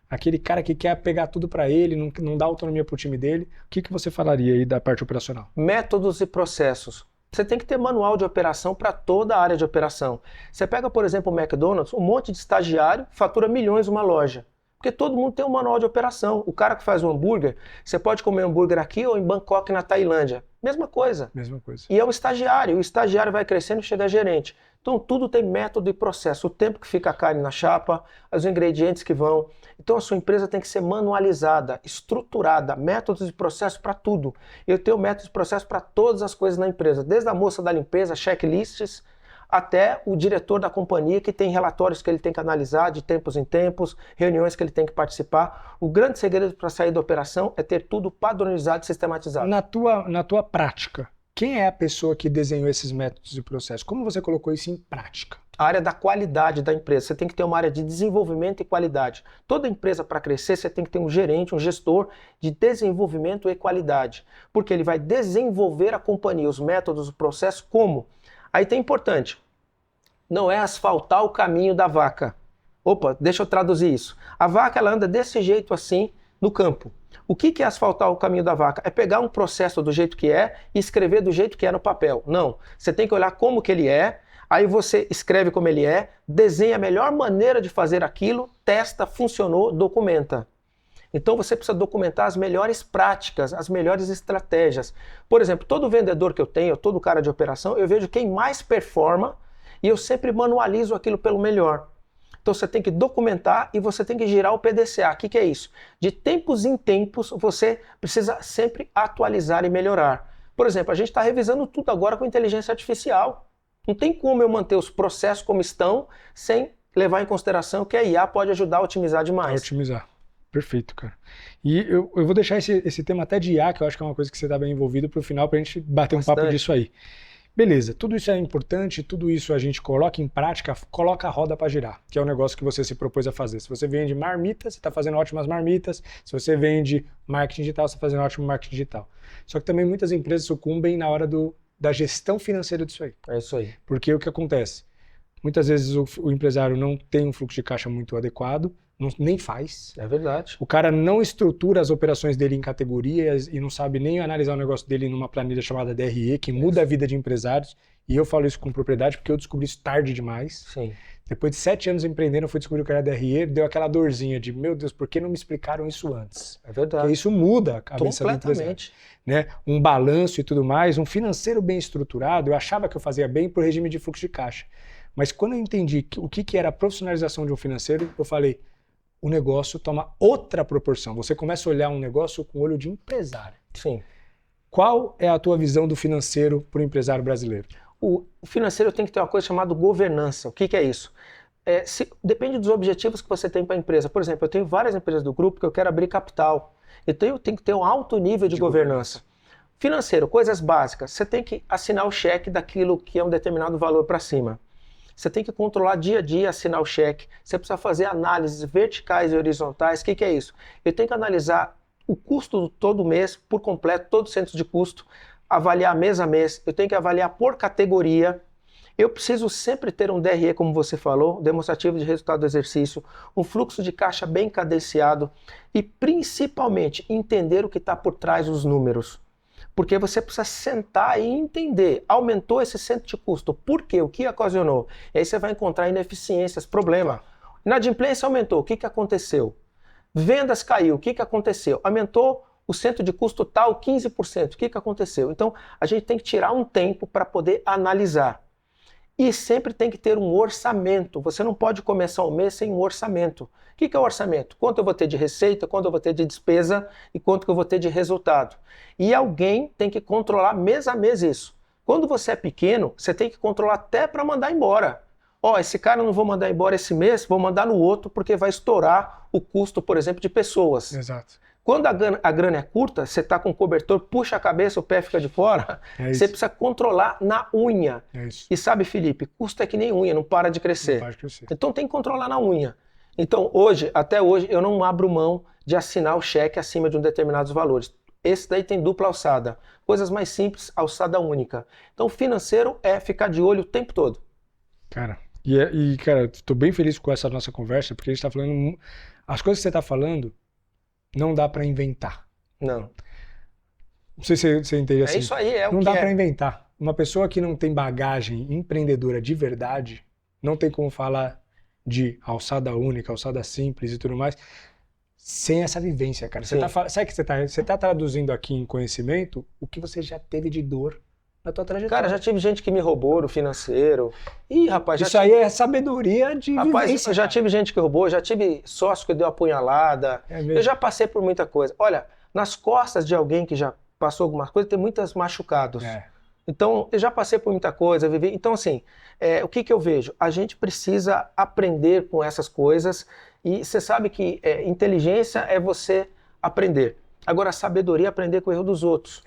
aquele cara que quer pegar tudo para ele, não dá autonomia para o time dele, o que você falaria aí da parte operacional? Métodos e processos. Você tem que ter manual de operação para toda a área de operação. Você pega, por exemplo, o McDonald's, um monte de estagiário fatura milhões uma loja. Porque todo mundo tem um manual de operação. O cara que faz um hambúrguer, você pode comer hambúrguer aqui ou em Bangkok, na Tailândia. Mesma coisa. Mesma coisa. E é um estagiário. O estagiário vai crescendo e chega a gerente. Então tudo tem método e processo. O tempo que fica a carne na chapa, os ingredientes que vão. Então a sua empresa tem que ser manualizada, estruturada, métodos e processos para tudo. Eu tenho métodos e processos para todas as coisas na empresa. Desde a moça da limpeza, checklists, até o diretor da companhia que tem relatórios que ele tem que analisar de tempos em tempos, reuniões que ele tem que participar. O grande segredo para sair da operação é ter tudo padronizado e sistematizado. Na tua prática, quem é a pessoa que desenhou esses métodos e processos? Como você colocou isso em prática? A área da qualidade da empresa. Você tem que ter uma área de desenvolvimento e qualidade. Toda empresa, para crescer, você tem que ter um gerente, um gestor de desenvolvimento e qualidade. Porque ele vai desenvolver a companhia, os métodos, o processo, como? Aí tem importante, não é asfaltar o caminho da vaca. Opa, deixa eu traduzir isso. A vaca ela anda desse jeito assim no campo. O que é asfaltar o caminho da vaca? É pegar um processo do jeito que é e escrever do jeito que é no papel. Não, você tem que olhar como que ele é, aí você escreve como ele é, desenha a melhor maneira de fazer aquilo, testa, funcionou, documenta. Então você precisa documentar as melhores práticas, as melhores estratégias. Por exemplo, todo vendedor que eu tenho, todo cara de operação, eu vejo quem mais performa e eu sempre manualizo aquilo pelo melhor. Então você tem que documentar e você tem que girar o PDCA. O que é isso? De tempos em tempos você precisa sempre atualizar e melhorar. Por exemplo, a gente está revisando tudo agora com inteligência artificial. Não tem como eu manter os processos como estão sem levar em consideração que a IA pode ajudar a otimizar demais. Otimizar. Perfeito, cara. E eu vou deixar esse tema até de IA, que eu acho que é uma coisa que você está bem envolvido, para o final, para a gente bater um papo disso aí. Beleza, tudo isso é importante, tudo isso a gente coloca em prática, coloca a roda para girar, que é o negócio que você se propôs a fazer. Se você vende marmitas, você está fazendo ótimas marmitas. Se você vende marketing digital, você está fazendo ótimo marketing digital. Só que também muitas empresas sucumbem na hora da gestão financeira disso aí. É isso aí. Porque o que acontece? Muitas vezes o empresário não tem um fluxo de caixa muito adequado, nem faz. É verdade. O cara não estrutura as operações dele em categorias e não sabe nem analisar o negócio dele numa planilha chamada DRE, que muda a vida de empresários. E eu falo isso com propriedade porque eu descobri isso tarde demais. Sim. Depois de 7 anos empreendendo, eu fui descobrir o que era DRE, deu aquela dorzinha de, meu Deus, por que não me explicaram isso antes? É verdade. Porque isso muda a cabeça do empresário. Né? Um balanço e tudo mais, um financeiro bem estruturado, eu achava que eu fazia bem pro regime de fluxo de caixa. Mas quando eu entendi o que era a profissionalização de um financeiro, eu falei, o negócio toma outra proporção. Você começa a olhar um negócio com o olho de empresário. Sim. Qual é a tua visão do financeiro para o empresário brasileiro? O financeiro tem que ter uma coisa chamada governança. O que é isso? Depende dos objetivos que você tem para a empresa. Por exemplo, eu tenho várias empresas do grupo que eu quero abrir capital. Então eu tenho que ter um alto nível de governança. Financeiro, coisas básicas. Você tem que assinar o cheque daquilo que é um determinado valor para cima. Você tem que controlar dia a dia, assinar o cheque. Você precisa fazer análises verticais e horizontais. O que é isso? Eu tenho que analisar o custo todo mês, por completo, todo centro de custo, avaliar mês a mês. Eu tenho que avaliar por categoria. Eu preciso sempre ter um DRE, como você falou, demonstrativo de resultado do exercício, um fluxo de caixa bem cadenciado e, principalmente, entender o que está por trás dos números. Porque você precisa sentar e entender, aumentou esse centro de custo, por quê? O que ocasionou? E aí você vai encontrar ineficiências, problema. Inadimplência aumentou, o que aconteceu? Vendas caiu, o que aconteceu? Aumentou o centro de custo tal 15%, o que aconteceu? Então, a gente tem que tirar um tempo para poder analisar. E sempre tem que ter um orçamento. Você não pode começar o mês sem um orçamento. O que é o orçamento? Quanto eu vou ter de receita, quanto eu vou ter de despesa e quanto que eu vou ter de resultado. E alguém tem que controlar mês a mês isso. Quando você é pequeno, você tem que controlar até para mandar embora. Ó, esse cara eu não vou mandar embora esse mês, vou mandar no outro porque vai estourar o custo, por exemplo, de pessoas. Exato. Quando a grana é curta, você está com o cobertor, puxa a cabeça, o pé fica de fora, você precisa controlar na unha. É isso. E sabe, Felipe, custo é que nem unha, não para de crescer. Não para de crescer. Então tem que controlar na unha. Então hoje, até hoje, eu não abro mão de assinar o cheque acima de um determinados valores. Esse daí tem dupla alçada. Coisas mais simples, alçada única. Então financeiro é ficar de olho o tempo todo. Cara, cara, tô bem feliz com essa nossa conversa, porque a gente tá falando... As coisas que você tá falando, não dá para inventar. Não. Não sei se você entende assim. É isso aí, é o que não dá para inventar. Uma pessoa que não tem bagagem empreendedora de verdade, não tem como falar de alçada única, alçada simples e tudo mais, sem essa vivência, cara. Você sabe que você tá traduzindo aqui em conhecimento o que você já teve de dor na tua trajetória. Cara, já tive gente que me roubou no financeiro. Ih, rapaz, isso aí é sabedoria de vivência. Já tive gente que roubou, já tive sócio que deu apunhalada. Eu já passei por muita coisa. Olha, nas costas de alguém que já passou alguma coisa, tem muitos machucados. Então, eu já passei por muita coisa, vivi. Então, assim, o que eu vejo? A gente precisa aprender com essas coisas e você sabe que inteligência é você aprender. Agora, sabedoria é aprender com o erro dos outros.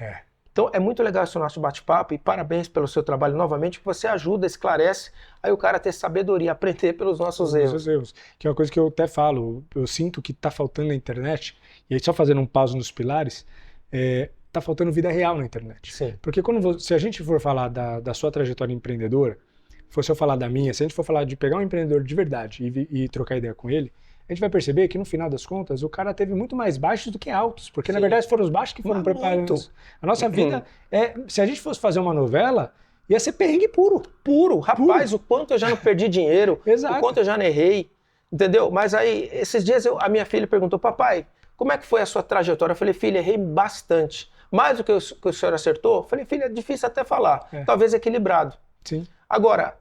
Então, é muito legal esse nosso bate-papo e parabéns pelo seu trabalho novamente, que você ajuda, esclarece, aí o cara ter sabedoria, aprender pelos nossos erros. Que é uma coisa que eu até falo, eu sinto que tá faltando na internet, e aí só fazendo um pause nos pilares, tá faltando vida real na internet. Sim. Porque se a gente for falar da sua trajetória empreendedora, se eu falar da minha, se a gente for falar de pegar um empreendedor de verdade e trocar ideia com ele, a gente vai perceber que no final das contas o cara teve muito mais baixos do que altos, porque na verdade foram os baixos que foram preparados. A nossa vida se a gente fosse fazer uma novela, ia ser perrengue puro. Rapaz, o quanto eu já não perdi dinheiro, Exato. O quanto eu já não errei, entendeu? Mas aí, esses dias a minha filha perguntou, papai, como é que foi a sua trajetória? Eu falei, filha, errei bastante. Mais do que o senhor acertou? Eu falei, filha, é difícil até falar, talvez equilibrado. Sim. Agora,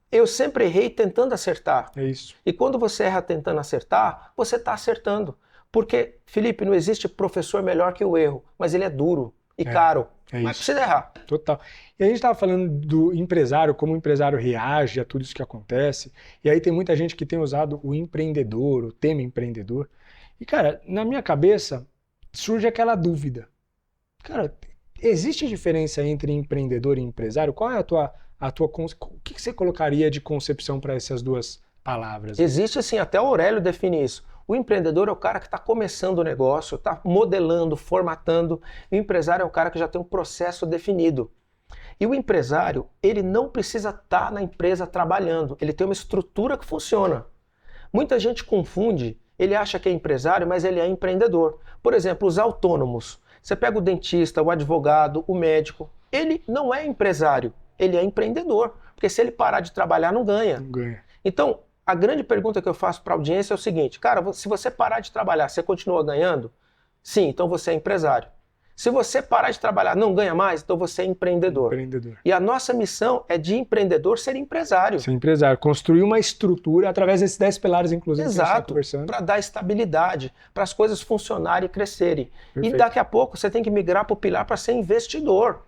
eu sempre errei tentando acertar. É isso. E quando você erra tentando acertar, você está acertando. Porque, Felipe, não existe professor melhor que o erro, mas ele é duro e caro. Mas precisa errar. Total. E a gente estava falando do empresário, como o empresário reage a tudo isso que acontece. E aí tem muita gente que tem usado o empreendedor, o tema empreendedor. E, cara, na minha cabeça, surge aquela dúvida. Cara, existe diferença entre empreendedor e empresário? Qual é o que você colocaria de concepção para essas duas palavras? Existe sim, até o Aurélio define isso. O empreendedor é o cara que está começando o negócio, está modelando, formatando. O empresário é o cara que já tem um processo definido. E o empresário, ele não precisa estar na empresa trabalhando, ele tem uma estrutura que funciona. Muita gente confunde, ele acha que é empresário, mas ele é empreendedor. Por exemplo, os autônomos. Você pega o dentista, o advogado, o médico, ele não é empresário. Ele é empreendedor, porque se ele parar de trabalhar, não ganha. Não ganha. Então, a grande pergunta que eu faço para a audiência é o seguinte, cara, se você parar de trabalhar, você continua ganhando? Sim, então você é empresário. Se você parar de trabalhar, não ganha mais, então você é empreendedor. E a nossa missão é de empreendedor ser empresário. Ser empresário, construir uma estrutura através desses 10 pilares, inclusive, exato, para dar estabilidade, para as coisas funcionarem e crescerem. Perfeito. E daqui a pouco você tem que migrar para o pilar para ser investidor.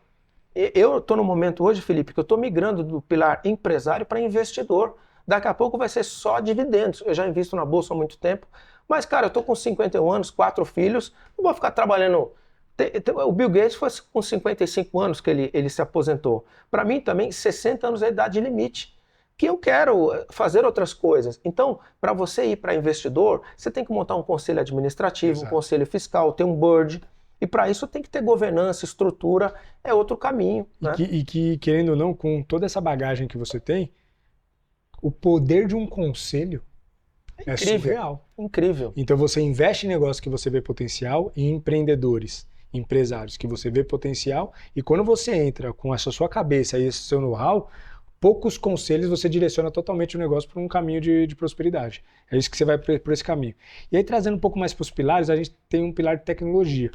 Eu estou no momento hoje, Felipe, que eu estou migrando do pilar empresário para investidor. Daqui a pouco vai ser só dividendos. Eu já invisto na bolsa há muito tempo, mas, cara, eu estou com 51 anos, 4 filhos, não vou ficar trabalhando. O Bill Gates foi com 55 anos que ele se aposentou. Para mim também, 60 anos é a idade limite, que eu quero fazer outras coisas. Então, para você ir para investidor, você tem que montar um conselho administrativo, um conselho fiscal, ter um board. E para isso tem que ter governança, estrutura, é outro caminho. Né? E que, querendo ou não, com toda essa bagagem que você tem, o poder de um conselho é surreal. Incrível. Então você investe em negócios que você vê potencial e em empreendedores, empresários que você vê potencial, e quando você entra com essa sua cabeça e esse seu know-how, poucos conselhos você direciona totalmente o negócio para um caminho de prosperidade. É isso que você vai por esse caminho. E aí, trazendo um pouco mais para os pilares, a gente tem um pilar de tecnologia,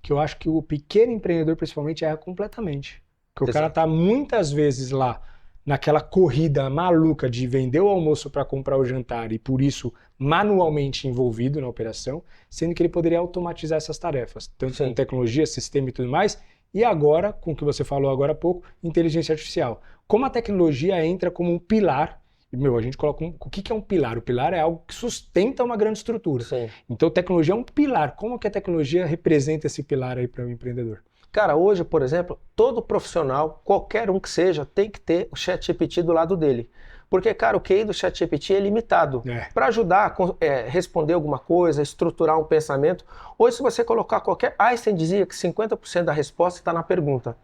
que eu acho que o pequeno empreendedor, principalmente, erra completamente. Porque o cara está muitas vezes lá, naquela corrida maluca de vender o almoço para comprar o jantar e, por isso, manualmente envolvido na operação, sendo que ele poderia automatizar essas tarefas, tanto em tecnologia, sistema e tudo mais, e agora, com o que você falou agora há pouco, inteligência artificial. Como a tecnologia entra como um pilar A gente coloca o que é um pilar? O pilar é algo que sustenta uma grande estrutura. Sim. Então, tecnologia é um pilar. Como que a tecnologia representa esse pilar aí para o empreendedor? Cara, hoje, por exemplo, todo profissional, qualquer um que seja, tem que ter o ChatGPT do lado dele. Porque, cara, o QI do ChatGPT é limitado. Para ajudar a responder alguma coisa, estruturar um pensamento. Hoje, se você colocar qualquer... Einstein dizia que 50% da resposta está na pergunta.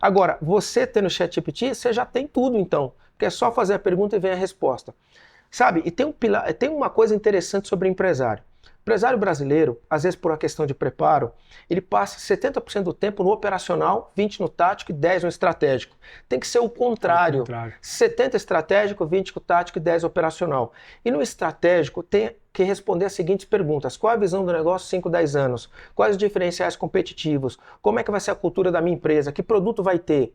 Agora, você tendo o ChatGPT, você já tem tudo, então. Porque é só fazer a pergunta e vem a resposta. Sabe? E tem uma coisa interessante sobre empresário. O empresário brasileiro, às vezes por uma questão de preparo, ele passa 70% do tempo no operacional, 20% no tático e 10% no estratégico. Tem que ser o contrário. 70% estratégico, 20% tático e 10% operacional. E no estratégico tem que responder as seguintes perguntas. Qual a visão do negócio 5, 10 anos? Quais os diferenciais competitivos? Como é que vai ser a cultura da minha empresa? Que produto vai ter?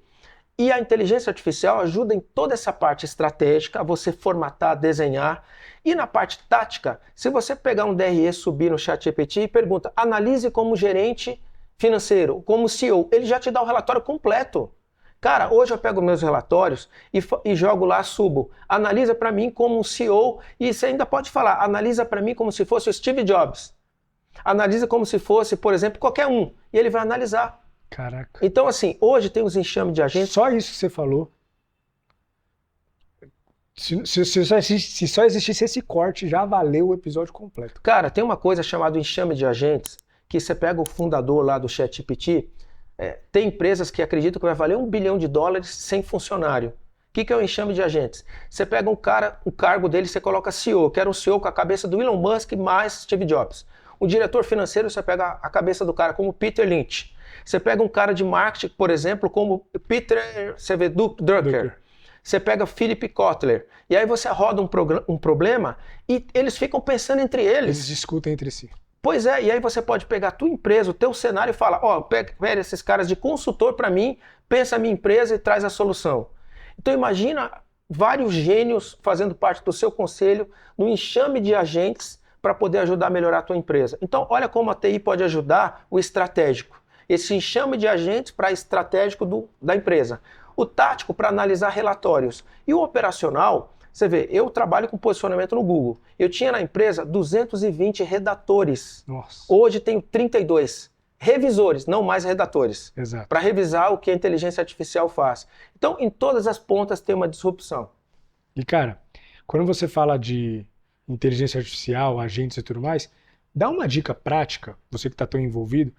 E a inteligência artificial ajuda em toda essa parte estratégica, a você formatar, desenhar. E na parte tática, se você pegar um DRE, subir no ChatGPT e pergunta, analise como gerente financeiro, como CEO, ele já te dá o relatório completo. Cara, hoje eu pego meus relatórios e jogo lá, subo. Analisa para mim como um CEO, e você ainda pode falar, analisa para mim como se fosse o Steve Jobs. Analisa como se fosse, por exemplo, qualquer um. E ele vai analisar. Caraca. Então, assim, hoje tem os enxames de agentes. Só isso que você falou. Se só existisse esse corte, já valeu o episódio completo. Cara, tem uma coisa chamada enxame de agentes, que você pega o fundador lá do ChatGPT, tem empresas que acreditam que vai valer $1 bilhão sem funcionário. O que é o enxame de agentes? Você pega um cara, o cargo dele, você coloca CEO, que era um CEO com a cabeça do Elon Musk mais Steve Jobs. O diretor financeiro, você pega a cabeça do cara como Peter Lynch. Você pega um cara de marketing, por exemplo, como Peter Drucker. Você pega Philip Kotler. E aí você roda um problema e eles ficam pensando entre eles. Eles discutem entre si. Pois é, e aí você pode pegar a tua empresa, o teu cenário e fala, pega esses caras de consultor para mim, pensa a minha empresa e traz a solução. Então imagina vários gênios fazendo parte do seu conselho, no enxame de agentes para poder ajudar a melhorar a tua empresa. Então olha como a TI pode ajudar o estratégico. Esse enxame de agentes para estratégico da empresa. O tático para analisar relatórios. E o operacional, você vê, eu trabalho com posicionamento no Google. Eu tinha na empresa 220 redatores. Nossa. Hoje tenho 32 revisores, não mais redatores. Exato. Para revisar o que a inteligência artificial faz. Então, em todas as pontas tem uma disrupção. E cara, quando você fala de inteligência artificial, agentes e tudo mais, dá uma dica prática, você que está tão envolvido,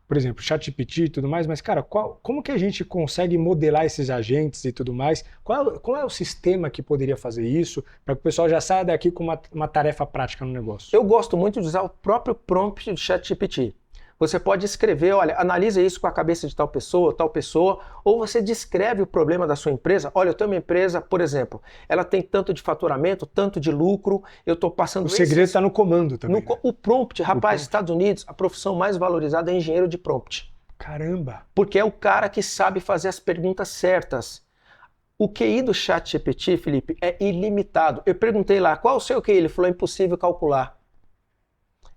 por exemplo, ChatGPT e tudo mais, mas, cara, como que a gente consegue modelar esses agentes e tudo mais? Qual é o sistema que poderia fazer isso, para que o pessoal já saia daqui com uma tarefa prática no negócio? Eu gosto muito de usar o próprio prompt do ChatGPT. Você pode escrever, olha, analisa isso com a cabeça de tal pessoa, ou você descreve o problema da sua empresa. Olha, eu tenho uma empresa, por exemplo, ela tem tanto de faturamento, tanto de lucro, eu estou passando... O segredo está no comando também. O prompt, rapaz, Estados Unidos, a profissão mais valorizada é engenheiro de prompt. Caramba! Porque é o cara que sabe fazer as perguntas certas. O QI do ChatGPT, Felipe, é ilimitado. Eu perguntei lá, qual o seu QI? Ele falou, é impossível calcular.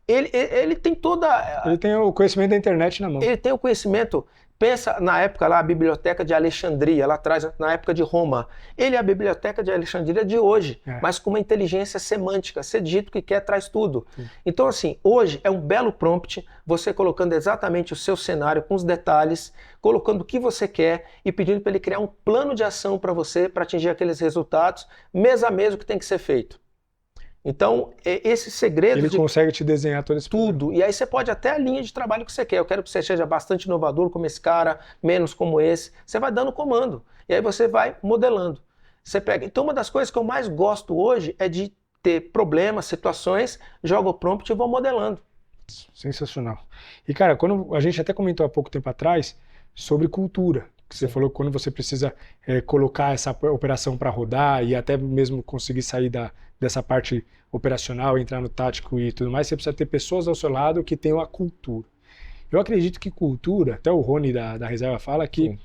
Ele tem toda... Ele tem o conhecimento da internet na mão. Ele tem o conhecimento... Pensa na época lá, a Biblioteca de Alexandria, lá atrás, na época de Roma. Ele é a Biblioteca de Alexandria de hoje, mas com uma inteligência semântica. Você digita o que quer, traz tudo. Então, assim, hoje é um belo prompt, você colocando exatamente o seu cenário com os detalhes, colocando o que você quer e pedindo para ele criar um plano de ação para você, para atingir aqueles resultados, mês a mês o que tem que ser feito. Então, esse segredo... Ele consegue te desenhar todo esse tudo. problema. E aí você pode até a linha de trabalho que você quer. Eu quero que você seja bastante inovador como esse cara, menos como esse. Você vai dando comando. E aí você vai modelando. Você pega. Então, uma das coisas que eu mais gosto hoje é de ter problemas, situações, jogo o prompt e vou modelando. Sensacional. E, cara, quando a gente até comentou há pouco tempo atrás sobre cultura. Que você falou que quando você precisa colocar essa operação para rodar e até mesmo conseguir sair dessa parte operacional, entrar no tático e tudo mais, você precisa ter pessoas ao seu lado que tenham a cultura. Eu acredito que cultura, até o Rony da Reserva fala que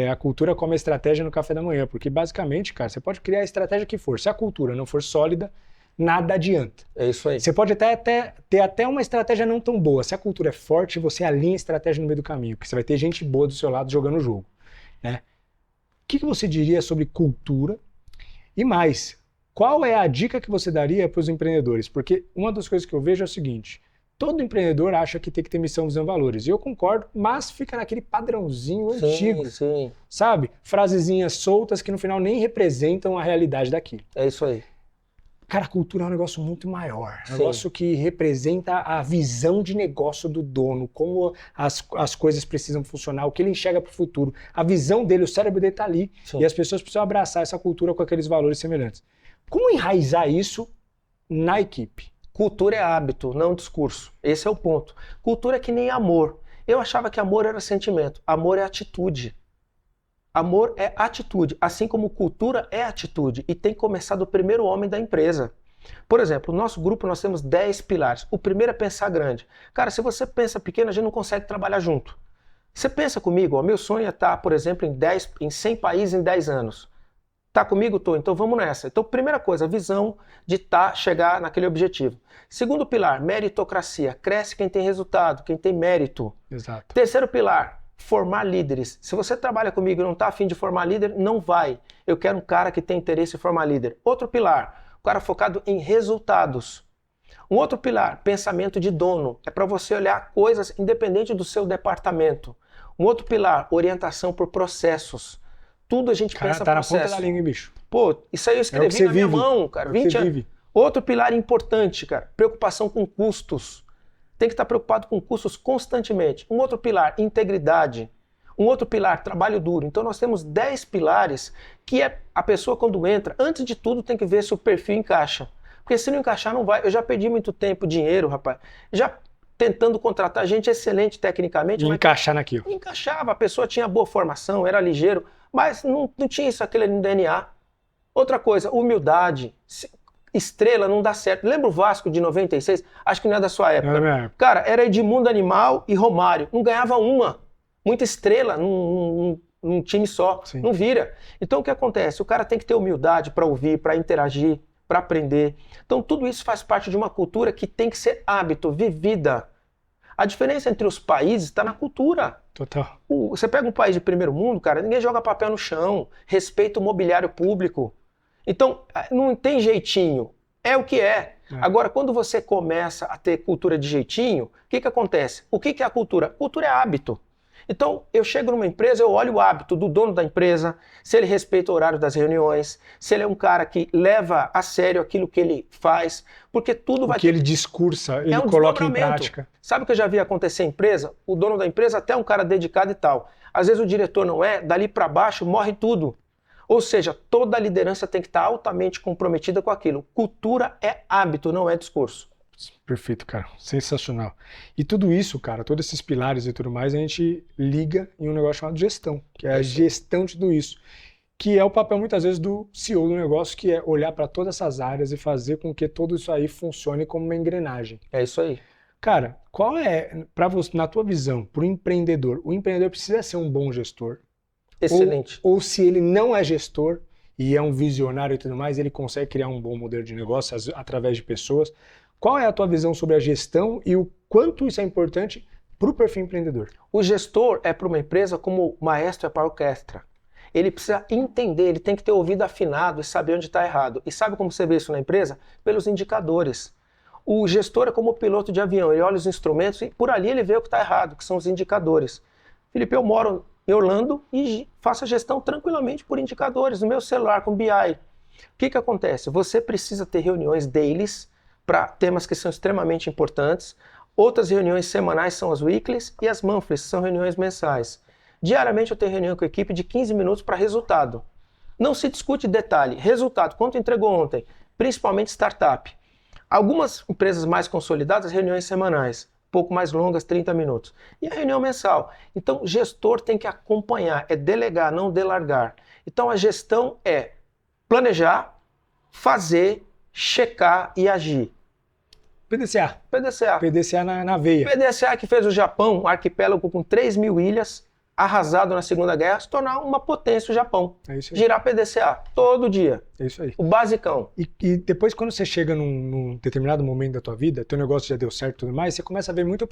a cultura come a estratégia no café da manhã, porque basicamente, cara, você pode criar a estratégia que for. Se a cultura não for sólida, nada adianta. É isso aí. Você pode ter até uma estratégia não tão boa. Se a cultura é forte, você alinha a estratégia no meio do caminho, porque você vai ter gente boa do seu lado jogando o jogo. Né? O que você diria sobre cultura? E mais, Qual é a dica que você daria para os empreendedores? Porque uma das coisas que eu vejo é o seguinte, todo empreendedor acha que tem que ter missão, visão e valores. E eu concordo, mas fica naquele padrãozinho antigo, Sim. sabe? Frasezinhas soltas que no final nem representam a realidade daquilo. É isso aí. Cara, a cultura é um negócio muito maior. Um Sim. negócio que representa a visão de negócio do dono, como as coisas precisam funcionar, o que ele enxerga para o futuro. A visão dele, o cérebro dele está ali. Sim. E as pessoas precisam abraçar essa cultura com aqueles valores semelhantes. Como enraizar isso na equipe? Cultura é hábito, não discurso. Esse é o ponto. Cultura é que nem amor. Eu achava que amor era sentimento. Amor é atitude. Amor é atitude, assim como cultura é atitude. E tem que começar do primeiro homem da empresa. Por exemplo, no nosso grupo nós temos 10 pilares. O primeiro é pensar grande. Cara, se você pensa pequeno, a gente não consegue trabalhar junto. Você pensa comigo, ó, meu sonho é estar, por exemplo, em 100 países em 10 anos. Tá comigo, Tô? Então vamos nessa. Então, primeira coisa, a visão de chegar naquele objetivo. Segundo pilar, meritocracia. Cresce quem tem resultado, quem tem mérito. Exato. Terceiro pilar, formar líderes. Se você trabalha comigo e não está afim de formar líder, não vai. Eu quero um cara que tem interesse em formar líder. Outro pilar, um cara focado em resultados. Um outro pilar, pensamento de dono. É para você olhar coisas independente do seu departamento. Um outro pilar, orientação por processos. Tudo a gente pensa tá processo. na ponta da língua, hein, bicho? Pô, isso aí eu escrevi na minha mão, cara. 20 anos. Outro pilar importante, cara, preocupação com custos. Tem que estar preocupado com custos constantemente. Um outro pilar, integridade. Um outro pilar, trabalho duro. Então nós temos 10 pilares que a pessoa quando entra, antes de tudo tem que ver se o perfil encaixa. Porque se não encaixar não vai. Eu já perdi muito tempo, dinheiro, rapaz. Já tentando contratar gente excelente tecnicamente. E mas encaixar naquilo. Encaixava, a pessoa tinha boa formação, era ligeiro, mas não tinha isso, aquele no DNA. Outra coisa, humildade. Estrela não dá certo. Lembra o Vasco de 96? Acho que não é da sua época. Não é da minha época. Cara, era Edmundo Animal e Romário. Não ganhava uma. Muita estrela num time só. Sim. Não vira. Então o que acontece? O cara tem que ter humildade para ouvir, para interagir, para aprender. Então tudo isso faz parte de uma cultura que tem que ser hábito, vivida. A diferença entre os países está na cultura. Total. Você pega um país de primeiro mundo, cara, ninguém joga papel no chão, respeita o mobiliário público. Então, não tem jeitinho, é o que é. Agora, quando você começa a ter cultura de jeitinho, o que acontece? O que é a cultura? Cultura é hábito. Então, eu chego numa empresa, eu olho o hábito do dono da empresa, se ele respeita o horário das reuniões, se ele é um cara que leva a sério aquilo que ele faz, porque tudo vai... O que ele discursa, ele coloca em prática. Sabe o que eu já vi acontecer em empresa? O dono da empresa até é um cara dedicado e tal. Às vezes o diretor não é, dali para baixo morre tudo. Ou seja, toda a liderança tem que estar altamente comprometida com aquilo. Cultura é hábito, não é discurso. Perfeito, cara. Sensacional. E tudo isso, cara, todos esses pilares e tudo mais, a gente liga em um negócio chamado gestão, que é a gestão de tudo isso. Que é o papel, muitas vezes, do CEO do negócio, que é olhar para todas essas áreas e fazer com que tudo isso aí funcione como uma engrenagem. É isso aí. Cara, qual é, para você, na tua visão, para o empreendedor precisa ser um bom gestor? Excelente. Ou se ele não é gestor e é um visionário e tudo mais, ele consegue criar um bom modelo de negócio através de pessoas. Qual é a tua visão sobre a gestão e o quanto isso é importante para o perfil empreendedor? O gestor é para uma empresa como o maestro é para a orquestra. Ele precisa entender, ele tem que ter ouvido afinado e saber onde está errado. E sabe como você vê isso na empresa? Pelos indicadores. O gestor é como o piloto de avião, ele olha os instrumentos e por ali ele vê o que está errado, que são os indicadores. Felipe, eu moro em Orlando e faço a gestão tranquilamente por indicadores, no meu celular, com BI. O que acontece? Você precisa ter reuniões dailies para temas que são extremamente importantes. Outras reuniões semanais são as weeklies e as monthlies, são reuniões mensais. Diariamente eu tenho reunião com a equipe de 15 minutos para resultado. Não se discute detalhe, resultado, quanto entregou ontem, principalmente startup. Algumas empresas mais consolidadas, reuniões semanais, pouco mais longas, 30 minutos. E a reunião mensal. Então, o gestor tem que acompanhar, é delegar, não delargar. Então, a gestão é planejar, fazer, checar e agir. PDCA. PDCA. PDCA na veia. PDCA que fez o Japão, um arquipélago com 3.000 ilhas, arrasado na Segunda Guerra, se tornar uma potência o Japão. É isso aí. Girar PDCA todo dia. É isso aí. O basicão. E depois, quando você chega num determinado momento da tua vida, teu negócio já deu certo e tudo mais, você começa a ver muita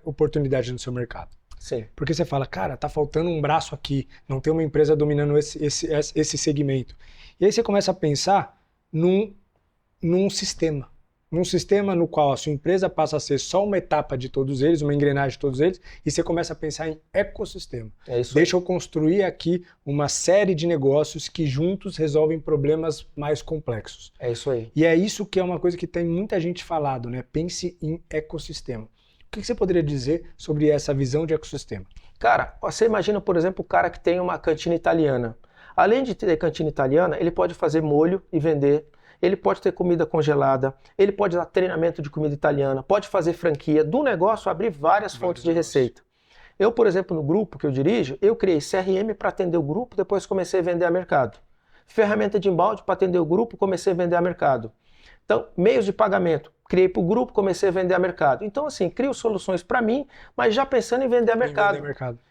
oportunidade no seu mercado. Sim. Porque você fala, cara, tá faltando um braço aqui, não tem uma empresa dominando esse segmento. E aí você começa a pensar num sistema. Num sistema no qual a sua empresa passa a ser só uma etapa de todos eles, uma engrenagem de todos eles, e você começa a pensar em ecossistema. É isso. Deixa eu construir aqui uma série de negócios que juntos resolvem problemas mais complexos. É isso aí. E é isso que é uma coisa que tem muita gente falado, né? Pense em ecossistema. O que você poderia dizer sobre essa visão de ecossistema? Cara, você imagina, por exemplo, o cara que tem uma cantina italiana. Além de ter cantina italiana, ele pode fazer molho e vender. Ele pode ter comida congelada, ele pode dar treinamento de comida italiana, pode fazer franquia, do negócio abrir várias fontes de receita. Eu, por exemplo, no grupo que eu dirijo, eu criei CRM para atender o grupo, depois comecei a vender a mercado. Ferramenta de inbound para atender o grupo, comecei a vender a mercado. Então, meios de pagamento, criei para o grupo, comecei a vender a mercado. Então, assim, crio soluções para mim, mas já pensando em vender a mercado.